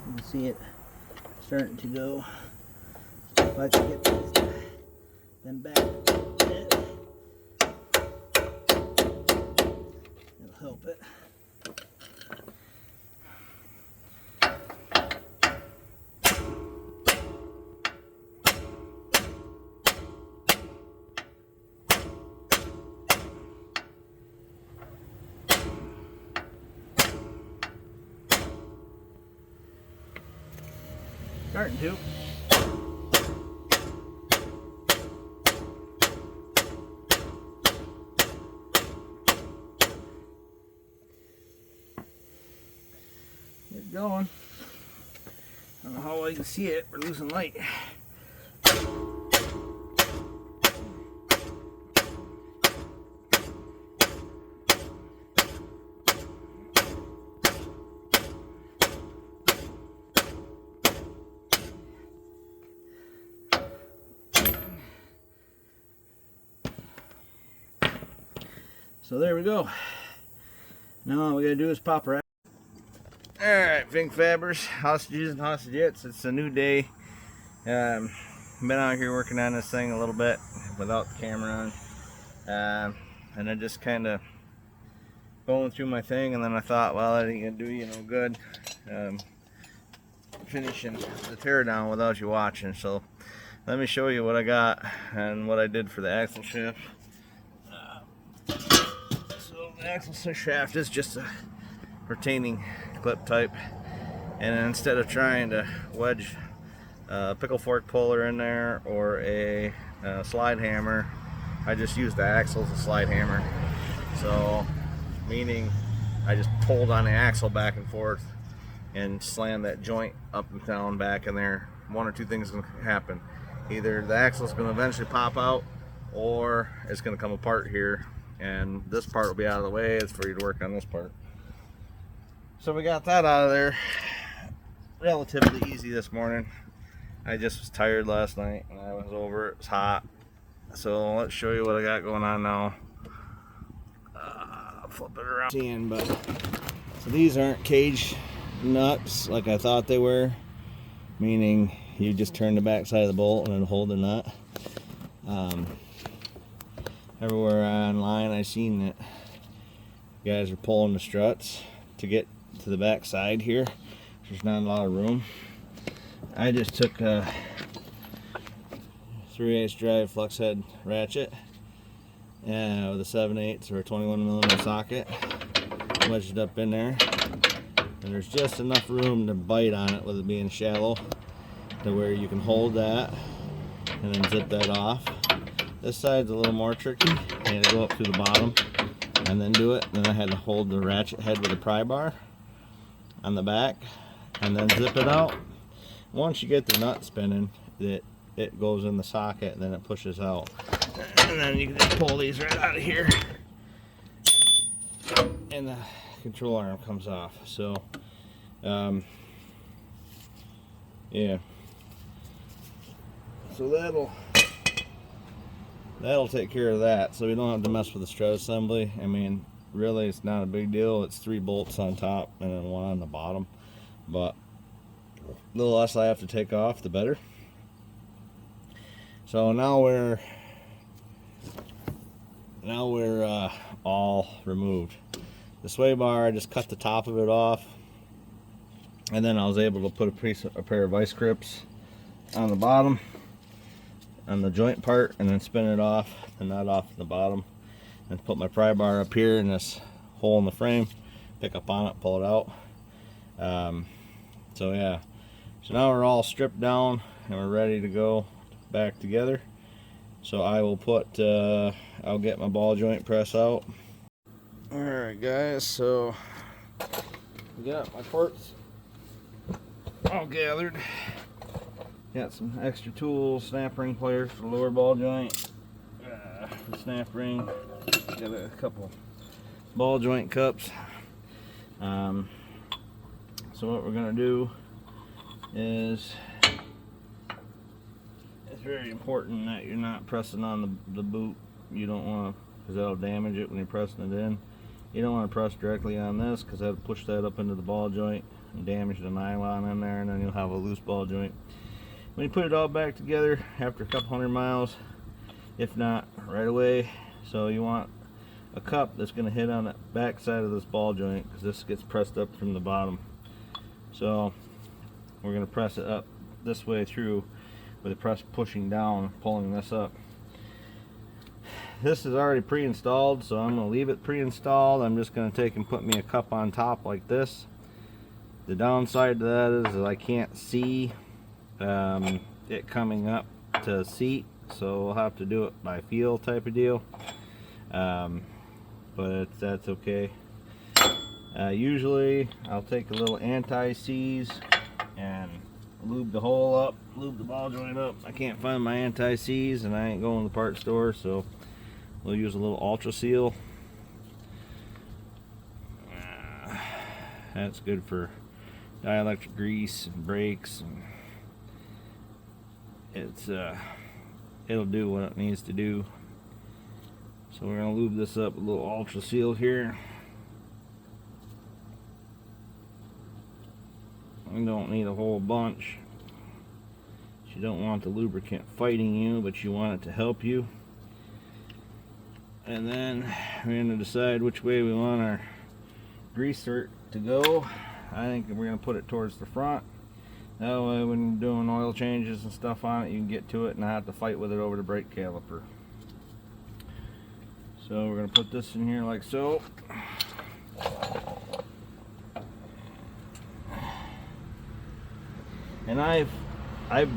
You can see it starting to go. If I can get them back a bit, it'll help it. Starting to. Get going. I don't know how well you can see it. We're losing light. So there we go. Now all we gotta do is pop her out. Alright, Fink Fabbers, hostages and hostagettes, it's a new day. Been out here working on this thing a little bit without the camera on. And I just kind of going through my thing, and then I thought, well, that ain't gonna do you no good. Finishing the teardown without you watching. So let me show you what I got and what I did for the axle shaft. The axle shaft is just a retaining clip type, and instead of trying to wedge a pickle fork puller in there or a slide hammer, I just used the axle as a slide hammer. So meaning I just pulled on the axle back and forth and slammed that joint up and down back in there. One or two things can happen. Either the axle is going to eventually pop out, or it's going to come apart here, and this part will be out of the way. It's for you to work on this part. So we got that out of there relatively easy this morning. I just was tired last night and I was over. It was hot. So let's show you what I got going on now. Flip it around. But so these aren't cage nuts like I thought they were, meaning you just turn the back side of the bolt and it'll hold the nut. Everywhere online I've seen that guys are pulling the struts to get to the back side here. There's not a lot of room. I just took a 3/8 drive flux head ratchet with a 7/8 or a 21mm socket, wedged it up in there, and there's just enough room to bite on it with it being shallow to where you can hold that and then zip that off. This side's a little more tricky. I had to go up through the bottom and then do it. Then I had to hold the ratchet head with a pry bar on the back and then zip it out. Once you get the nut spinning, it goes in the socket and then it pushes out. And then you can just pull these right out of here and the control arm comes off. So, yeah. So that'll take care of that, so we don't have to mess with the strut assembly. I mean, really it's not a big deal. It's 3 bolts on top and then 1 on the bottom, but the less I have to take off, the better. So now we're all removed. The sway bar, I just cut the top of it off, and then I was able to put a pair of vice grips on the bottom on the joint part, and then spin it off, the nut off the bottom, and put my pry bar up here in this hole in the frame, pick up on it, pull it out. So yeah, so now we're all stripped down and we're ready to go back together. So I will put I'll get my ball joint press out. Alright guys, so we got my parts all gathered. Got some extra tools, snap ring pliers for the lower ball joint, the snap ring, got a couple ball joint cups,
So what we're going to do is, it's very important that you're not pressing on the boot. You don't want to, because that'll damage it when you're pressing it in. You don't want to press directly on this, because that'll push that up into the ball joint and damage the nylon in there, and then you'll have a loose ball joint. When you put it all back together after a couple hundred miles, if not right away, so you want a cup that's going to hit on the back side of this ball joint, because this gets pressed up from the bottom. So we're going to press it up this way through with the press pushing down, pulling this up. This is already pre-installed, so I'm going to leave it pre-installed. I'm just going to take and put me a cup on top like this. The downside to that is that I can't see it coming up to seat, so we'll have to do it by feel type of deal. But that's okay. Usually I'll take a little anti-seize and lube the hole up, lube the ball joint up. I can't find my anti-seize and I ain't going to the part store, so we'll use a little ultra seal. That's good for dielectric grease and brakes, and it'll do what it needs to do. So we're going to lube this up with a little ultra seal here. You don't need a whole bunch. You don't want the lubricant fighting you, but you want it to help you. And then we're going to decide which way we want our greaser to go. I think we're going to put it towards the front. That way when you're doing oil changes and stuff on it, you can get to it and not have to fight with it over the brake caliper. So we're going to put this in here like so. And I've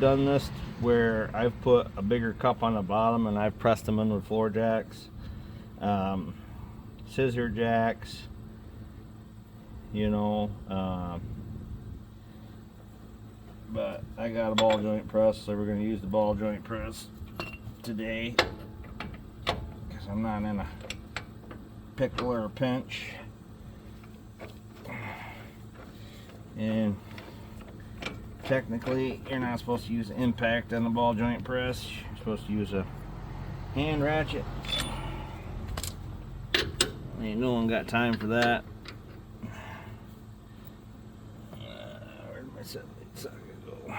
done this where I've put a bigger cup on the bottom and I've pressed them in with floor jacks, scissor jacks, you know, but I got a ball joint press, so we're going to use the ball joint press today because I'm not in a pickle or a pinch. And technically you're not supposed to use impact on the ball joint press. You're supposed to use a hand ratchet. Ain't no one got time for that. Where'd my socket go?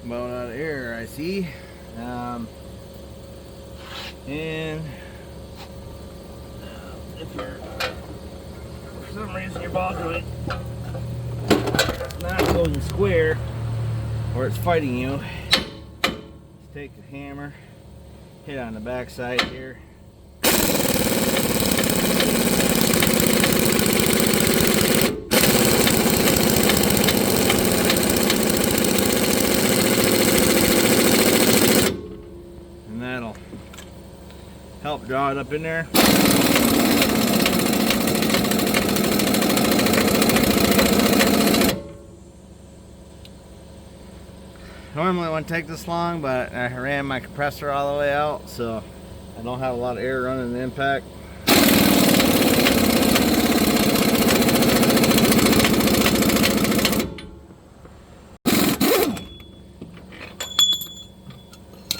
About out of air, I see. And if you're, for some reason your ball joint is not going square or it's fighting you, just take a hammer, hit on the back side here. Help draw it up in there. Normally it wouldn't take this long, but I ran my compressor all the way out, so I don't have a lot of air running in the impact.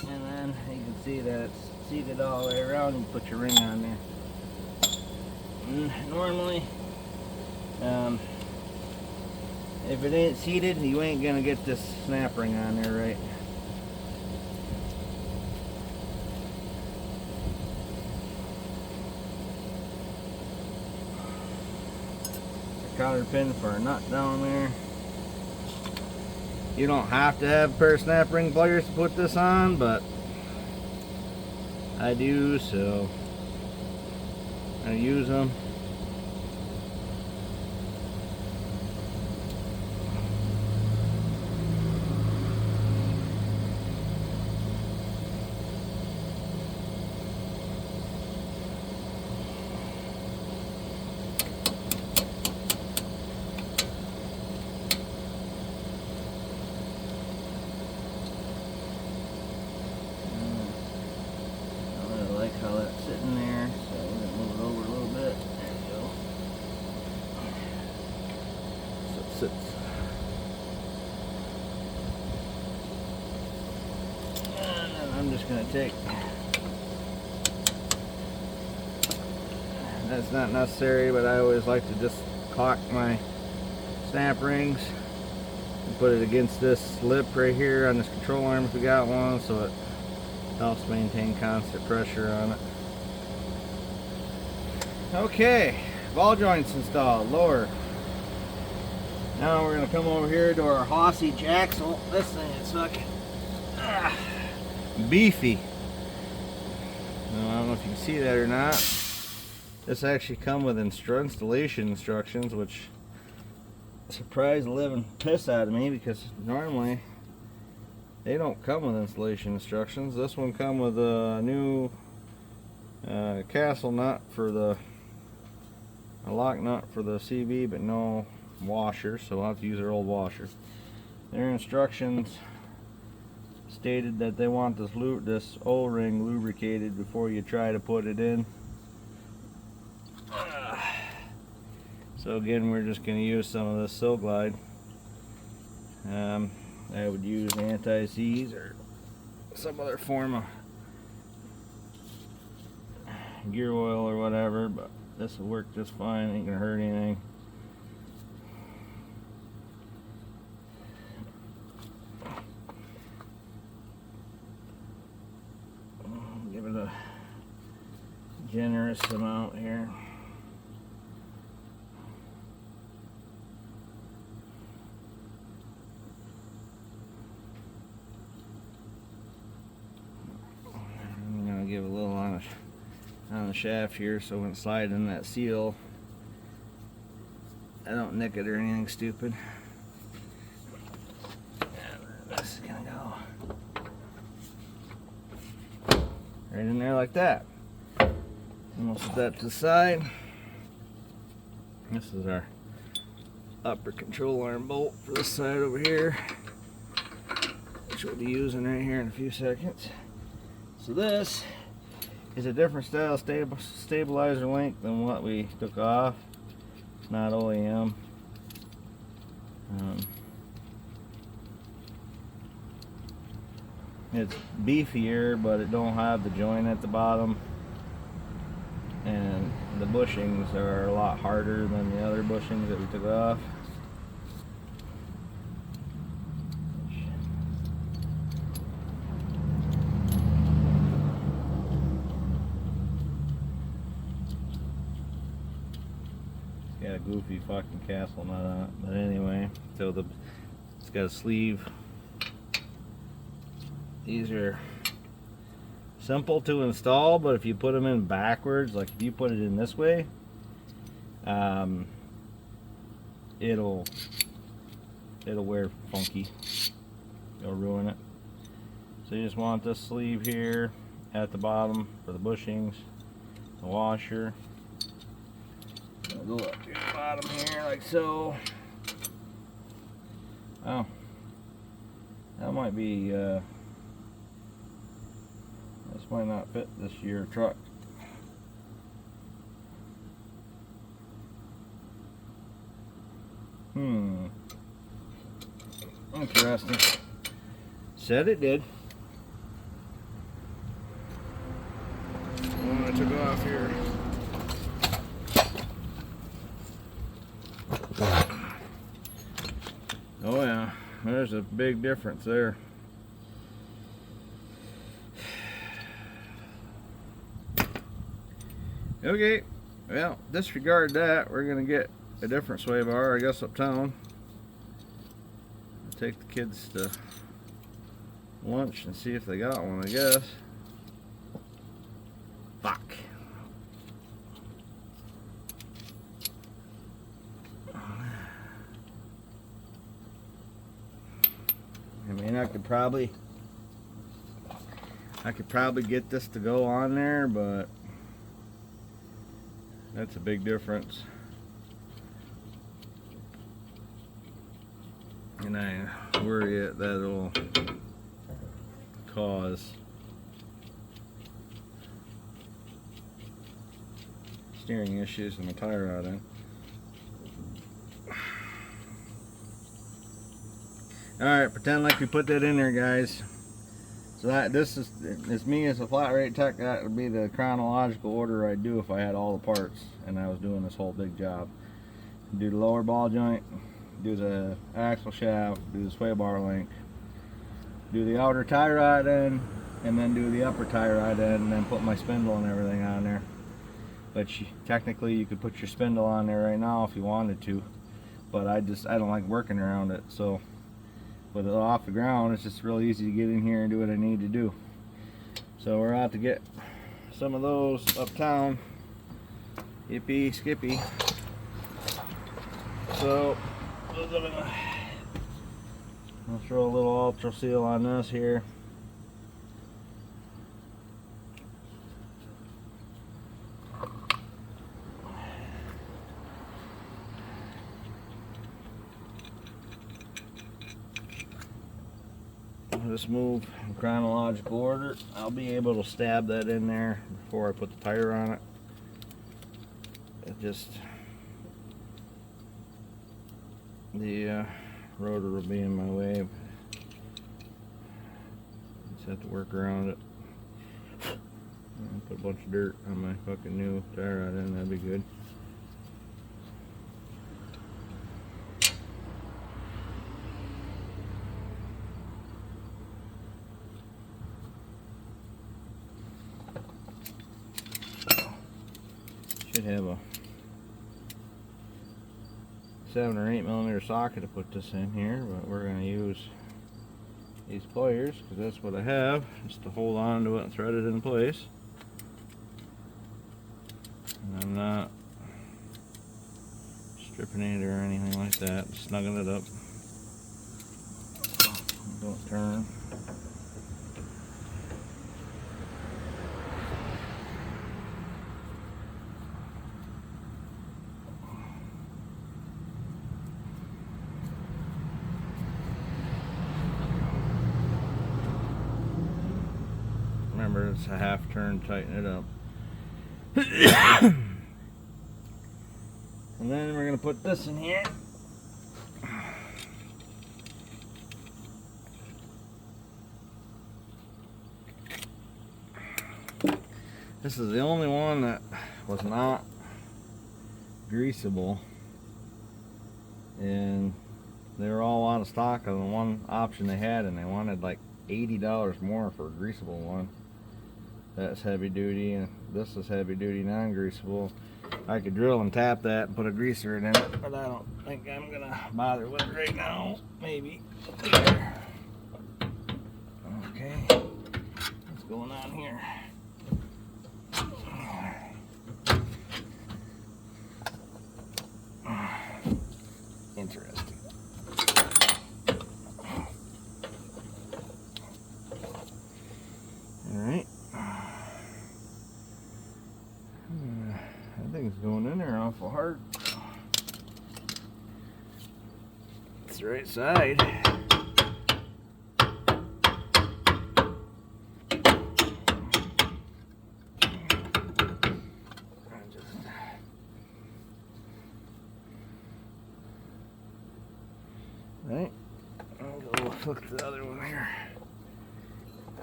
And then you can see that it's seated all the way around, and put your ring on there. Normally, if it ain't seated, you ain't gonna get this snap ring on there right. A cotter pin for a nut down there. You don't have to have a pair of snap ring pliers to put this on, but I do, so I use them.
just going to take, that's not necessary, but I always like to just caulk my snap rings and put it against this lip right here on this control arm if we got one, so it helps maintain constant pressure on it. Okay, ball joints installed, lower. Now we're going to come over here to our Hossy jacksel. This thing is fucking beefy. Now, I don't know if you can see that or not. This actually come with installation instructions, which surprised the living piss out of me because normally they don't come with installation instructions. This one come with a new castle nut for a lock nut for the CV, but no washer, so I'll have to use their old washer. Their instructions stated that they want this O-ring lubricated before you try to put it in. So again, we're just going to use some of this Silk Glide. I would use anti-seize or some other form of gear oil or whatever, but this will work just fine. Ain't gonna hurt anything. Give it a generous amount here. I'm gonna give a little on the shaft here, so when it slides in that seal, I don't nick it or anything stupid. And this is gonna go right in there like that. And we'll set that to the side. This is our upper control arm bolt for this side over here, which we'll be using right here in a few seconds. So this is a different style stabilizer link than what we took off. It's not OEM. It's beefier, but it don't have the joint at the bottom, and the bushings are a lot harder than the other bushings that we took off. Got a goofy fucking castle nut on it, but anyway, so it's got a sleeve. These are simple to install, but if you put them in backwards, like if you put it in this way, it'll wear funky. It'll ruin it. So you just want this sleeve here at the bottom for the bushings, the washer. Go up to the bottom here like so. Oh, that might be this might not fit this year truck. Interesting. Said it did. When I took off here. Oh yeah, there's a big difference there. Okay, well, disregard that. We're gonna get a different sway bar, I guess, uptown. I'll take the kids to lunch and see if they got one, I guess. Fuck. I mean, I could probably get this to go on there, but that's a big difference. And I worry that it'll cause steering issues in the tire rod end. Alright, pretend like we put that in there, guys. So
So this is me as a flat rate tech. That would be the chronological order I'd do if I had all the parts and I was doing this whole big job. Do the lower ball joint, do the axle shaft, do the sway bar link, do the outer tie rod end, and then do the upper tie rod end, and then put my spindle and everything on there. But technically you could put your spindle on there right now if you wanted to, but I don't like working around it. So with it off the ground, it's just real easy to get in here and do what I need to do. So we're out to get some of those uptown. Yippee skippy. So I'll throw a little ultra seal on this here. Just move in chronological order. I'll be able to stab that in there before I put the tire on it. The rotor will be in my way. Just have to work around it. I'll put a bunch of dirt on my fucking new tire rod in, that'd be good. Should have a 7 or 8 millimeter socket to put this in here, but we're going to use these pliers because that's what I have, just to hold on to it and thread it in place. And I'm not stripping it or anything like that, just snugging it up. Don't turn. Remember, it's a half turn, tighten it up. And then we're going to put this in here. This is the only one that was not greasable, and they were all out of stock of the one option they had, and they wanted like $80 more for a greasable one. That's heavy duty, and this is heavy duty non-greasable. I could drill and tap that and put a greaser in it, but I don't think I'm gonna bother with it right now. Maybe. Okay, what's going on here? Interesting. All right. That thing's going in there awful hard. It's the right side. Right. I'll go look at the other one here.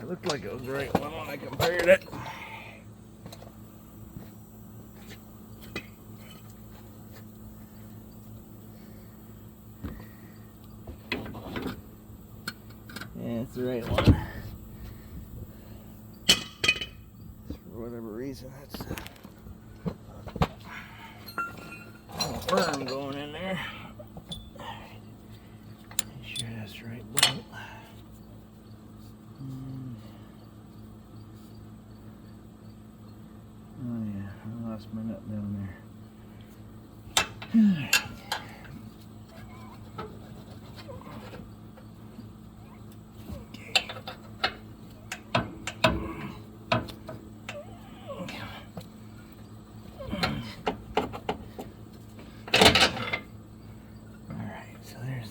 It looked like it was the right one when I compared it. Yeah, it's the right one. For whatever reason, that's a little firm going in there. Make sure that's the right bolt. Oh yeah, I lost my nut down there.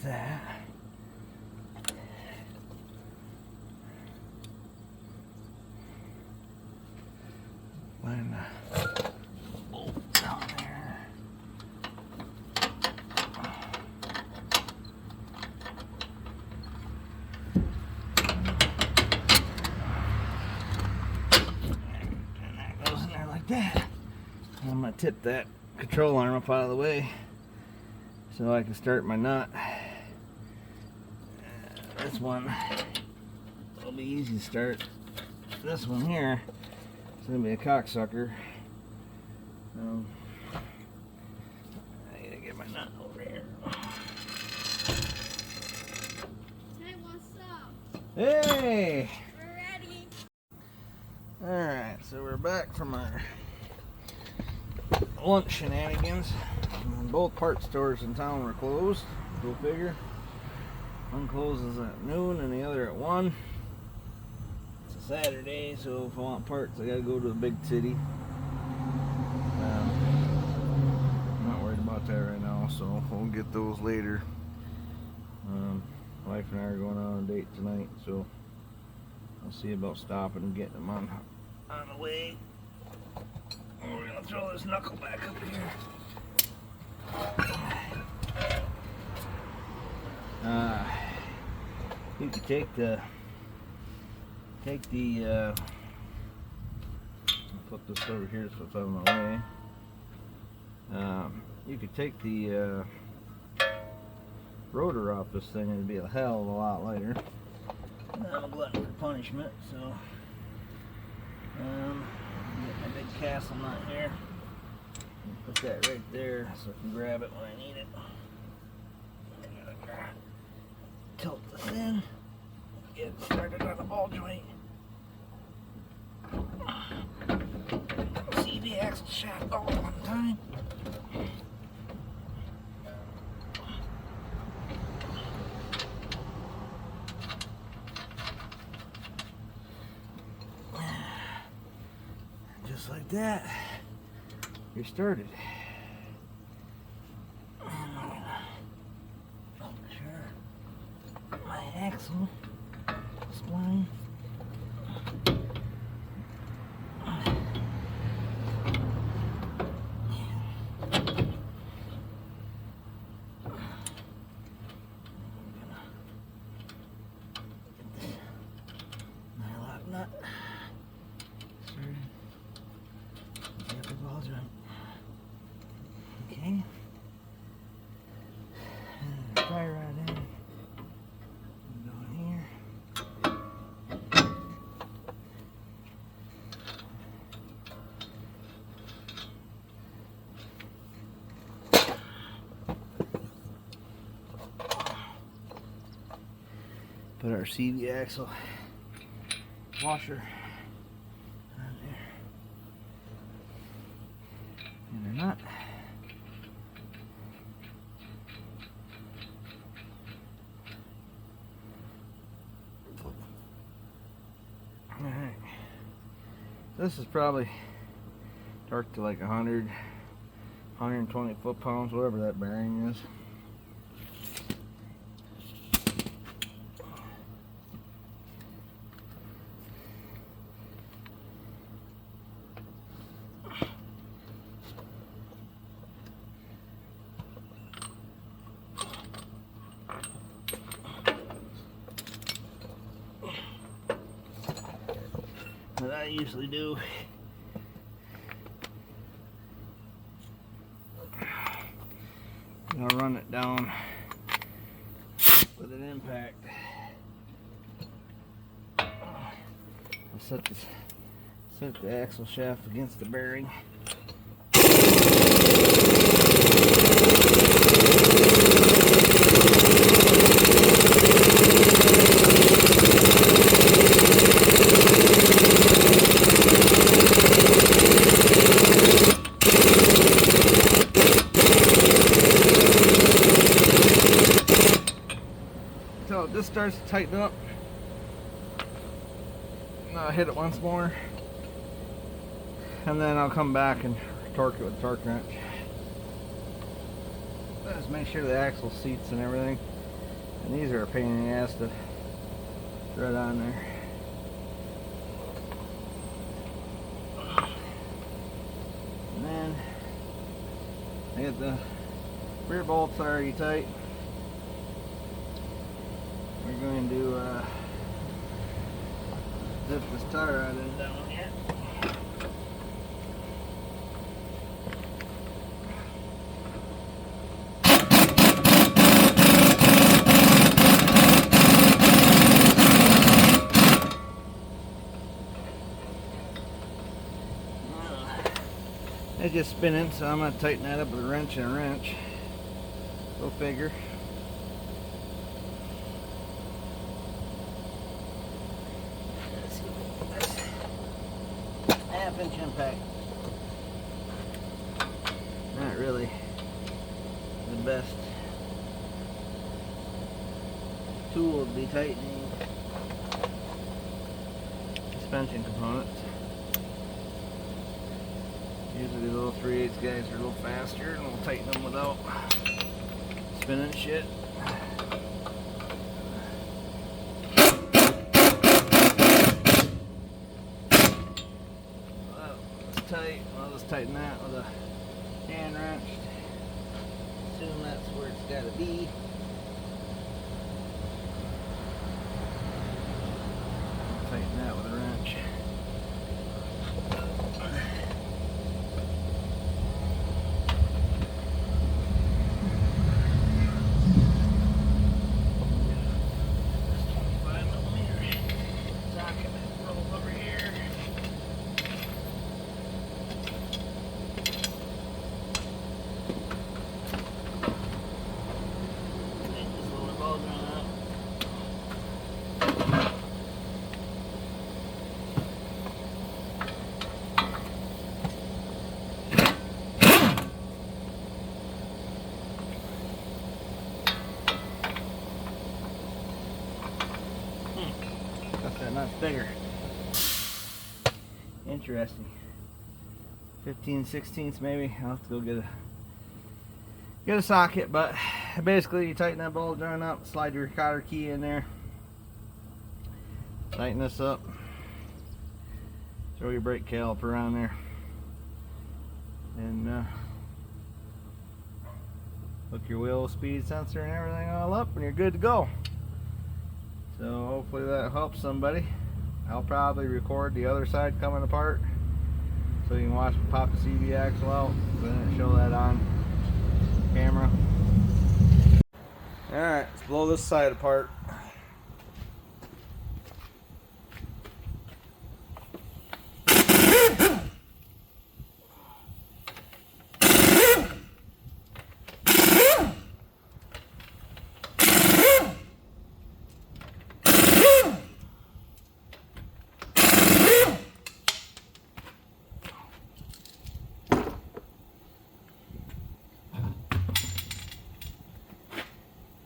That. Find the bolt down there.
that. I'm gonna tip that control arm up out of the way so I can start my nut. This one will be easy to start. This one here is gonna be a cocksucker. I gotta get my nut over here.
Hey, what's up?
Hey!
We're ready.
Alright, so we're back from our lunch shenanigans. Both part stores in town were closed. Go figure. One closes at noon and the other at 1. It's a Saturday, so if I want parts, I gotta go to the big city. I'm not worried about that right now, so we'll get those later. Wife and I are going on a date tonight, so I'll see about stopping and getting them on the way. We're gonna throw this knuckle back up here. You can flip this over here so it's out of my way. You could take the rotor off this thing and it'd be a hell of a lot lighter. I'm a glutton for punishment, so get my big castle nut here. Put that right there so I can grab it when I need it. Tilt this in, get it started on the ball joint. See the axle shaft all at one time. Just like that, you're started. My axle spline. Nylock nut. Get the ball joint. Okay. And tie right in. Put our CV axle washer on there. And they're not. Alright. This is probably torqued to like 100, 120 foot-pounds, whatever that bearing is. What I usually do I'll run it down with an impact. I'll set the axle shaft against the bearing. So this starts to tighten up. And I'll hit it once more. And then I'll come back and torque it with a torque wrench. Just make sure the axle seats and everything. And these are a pain in the ass to thread on there. And then I get the rear bolts already tight. We're going to zip this tie rod in down here. just spinning, so I'm gonna tighten that up with a wrench and a wrench. Go figure. Let's see this half-inch impact. Not really the best tool to be tightening suspension components. Usually the little 3/8 guys are a little faster and we'll tighten them without spinning shit. Well, it's tight. I'll just tighten that with a hand wrench. Assume that's where it's got to be. Tighten that with a wrench. That nut's bigger. Interesting. 15/16 maybe. I'll have to go get a socket, but basically you tighten that ball joint up, slide your cotter key in there, tighten this up, throw your brake caliper around there, and hook your wheel speed sensor and everything all up, and you're good to go. So hopefully that helps somebody. I'll probably record the other side coming apart so you can watch me pop the CV axle out, but I didn't show that on camera. Alright, let's blow this side apart.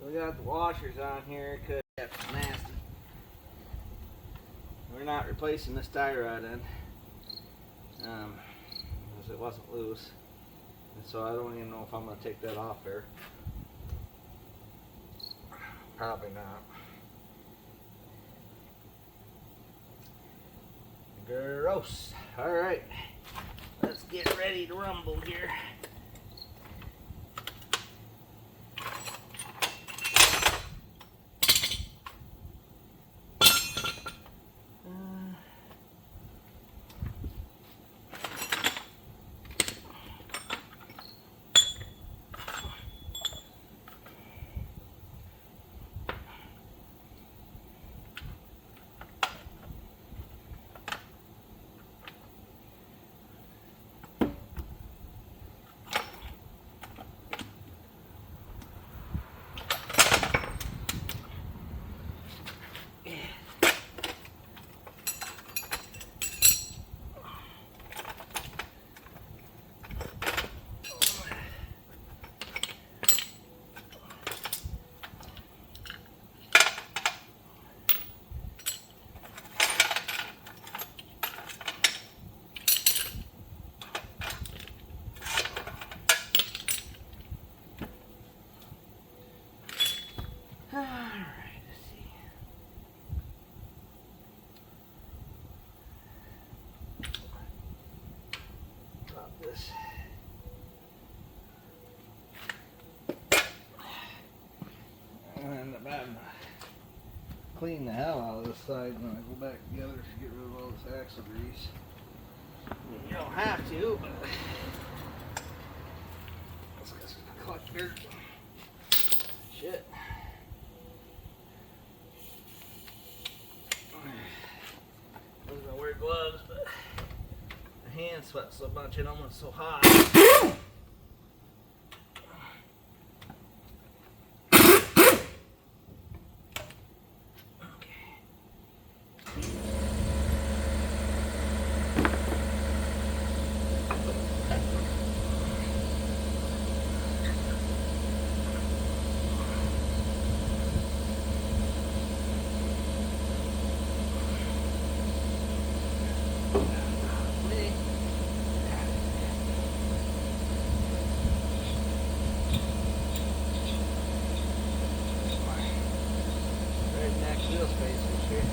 We got the washers on here because that's nasty. We're not replacing this tie rod end because it wasn't loose, and so I don't even know if I'm going to take that off there. Probably not. Gross. Alright, let's get ready to rumble here. This. And I'm clean the hell out of this side when I go back together to get rid of all this axle grease. You don't have to, but let's just collect dirt. Shit. I was gonna wear gloves, but the hand hand sweat so much and almost so hot. Wheel spacers here.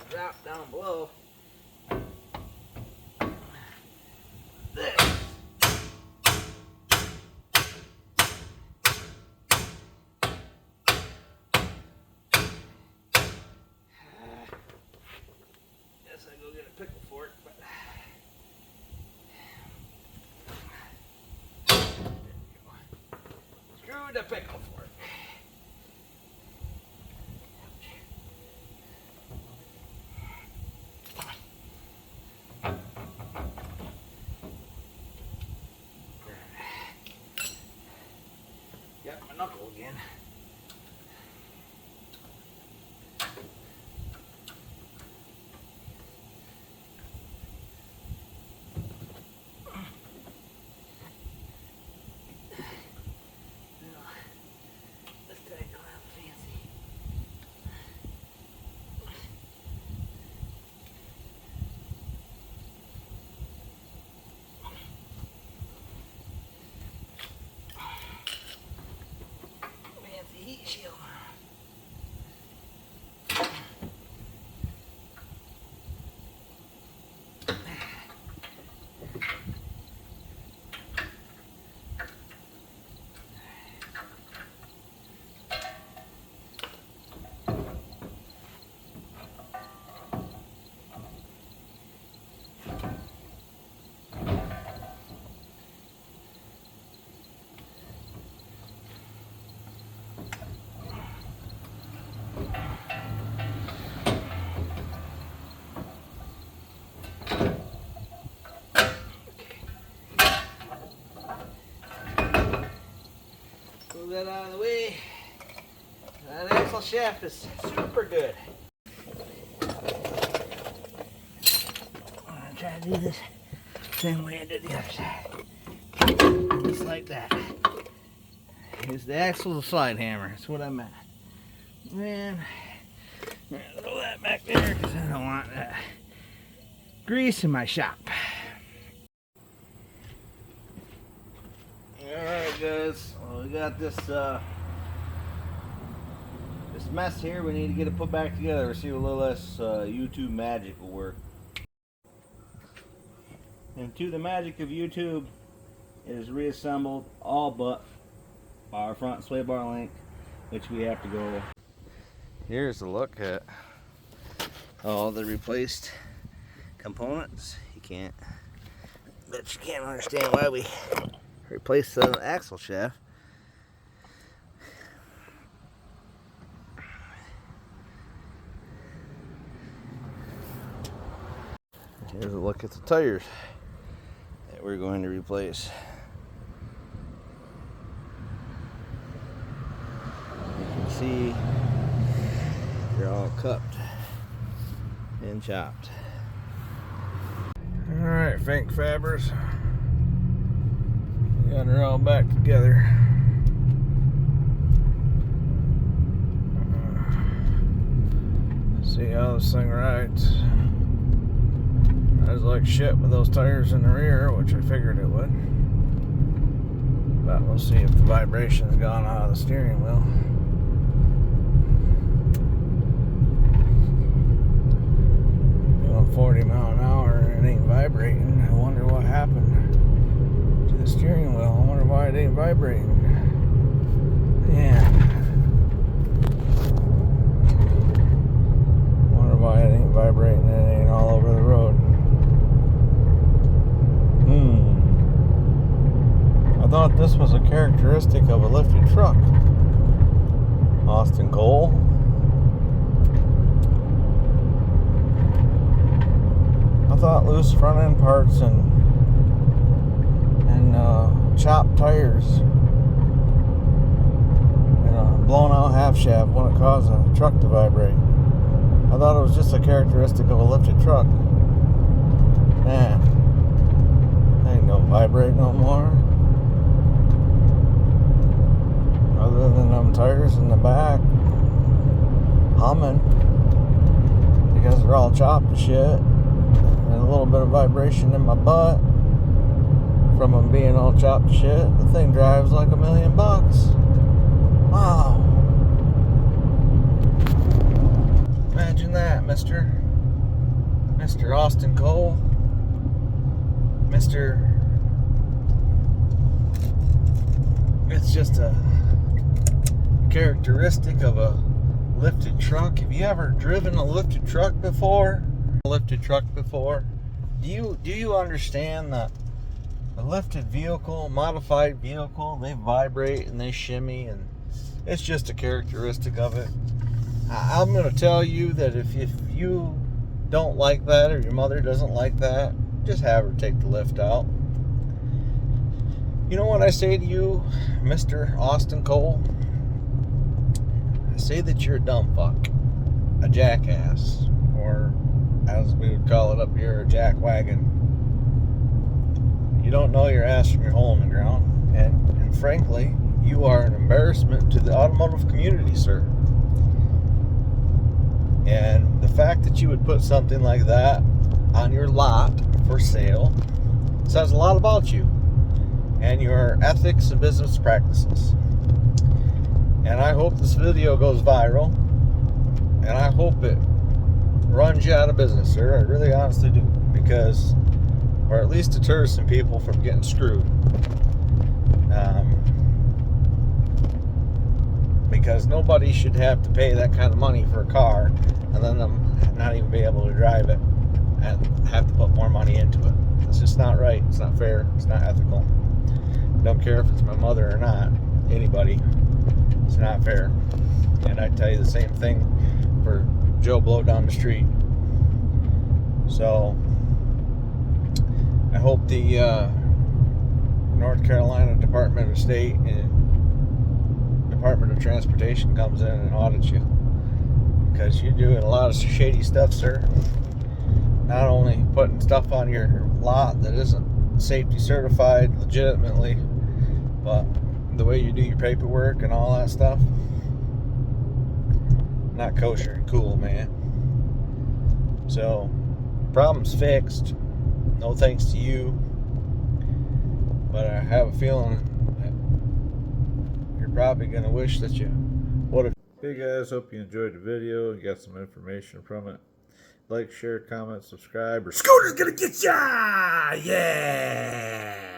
Drop down below. This. Guess I go get a pickle fork, but there we go. Screw the pickle fork. Got my knuckle again. This tag don't have fancy. Heat shield. Move that out of the way. That axle shaft is super good. I'm gonna try to do this same way I did the other side. Just like that. It's the axle of the slide hammer. That's what I'm at. Man, I'm gonna throw that back there because I don't want grease in my shop. Alright guys, well, we got this this mess here. We need to get it put back together. See a little less YouTube magic will work. And to the magic of YouTube, it is reassembled all but our front sway bar link, which we have to go. Here's a look at all the replaced components. Bet you can't understand why we replaced the axle shaft. Here's a look at the tires that we're going to replace. You can see they're all cupped and chopped. Alright, Fink Fabbers. Got her all back together. See how this thing rides. Rides like shit with those tires in the rear, which I figured it would. But we'll see if the vibration's gone out of the steering wheel. Going 40 mile an hour and it ain't vibrating. I wonder what happened to the steering wheel. I wonder why it ain't vibrating. Yeah. Wonder why it ain't vibrating and it ain't all over the road. I thought this was a characteristic of a lifted truck. Austin Cole. I thought loose front end parts and chopped tires and a blown out half shaft wouldn't cause a truck to vibrate. I thought it was just a characteristic of a lifted truck. Man, ain't no vibrate no more. Other than them tires in the back humming because they're all chopped to shit, and a little bit of vibration in my butt from them being all chopped to shit. The thing drives like $1,000,000. Wow. Imagine that, Mr. Austin Cole. It's just a characteristic of a lifted truck. Have you ever driven a lifted truck before? Do you understand that a lifted vehicle, modified vehicle, they vibrate and they shimmy, and it's just a characteristic of it. I'm going to tell you that if you don't like that, or your mother doesn't like that, just have her take the lift out. You know what I say to you, Mr. Austin Cole? I say that you're a dumb fuck, a jackass, or as we would call it up here, a jackwagon. You don't know your ass from your hole in the ground, and frankly, you are an embarrassment to the automotive community, sir. And the fact that you would put something like that on your lot for sale says a lot about you and your ethics and business practices. And I hope this video goes viral, and I hope it runs you out of business, sir. I really honestly do, because, or at least deters some people from getting screwed. Because nobody should have to pay that kind of money for a car and then them not even be able to drive it and have to put more money into it. It's just not right. It's not fair. It's not ethical. Don't care if it's my mother or not. Anybody. It's not fair. And I tell you the same thing for Joe Blow down the street. So I hope the North Carolina Department of State and Department of Transportation comes in and audits you, because you're doing a lot of shady stuff, sir. Not only putting stuff on your lot that isn't safety certified legitimately, but
the way you do your paperwork and all that stuff, not kosher and cool, man. So, problem's fixed. No thanks to you. But I have a feeling that you're probably going to wish that you would have.
Hey guys, hope you enjoyed the video and got some information from it. Like, share, comment, subscribe, or Scooter's gonna get ya! Yeah!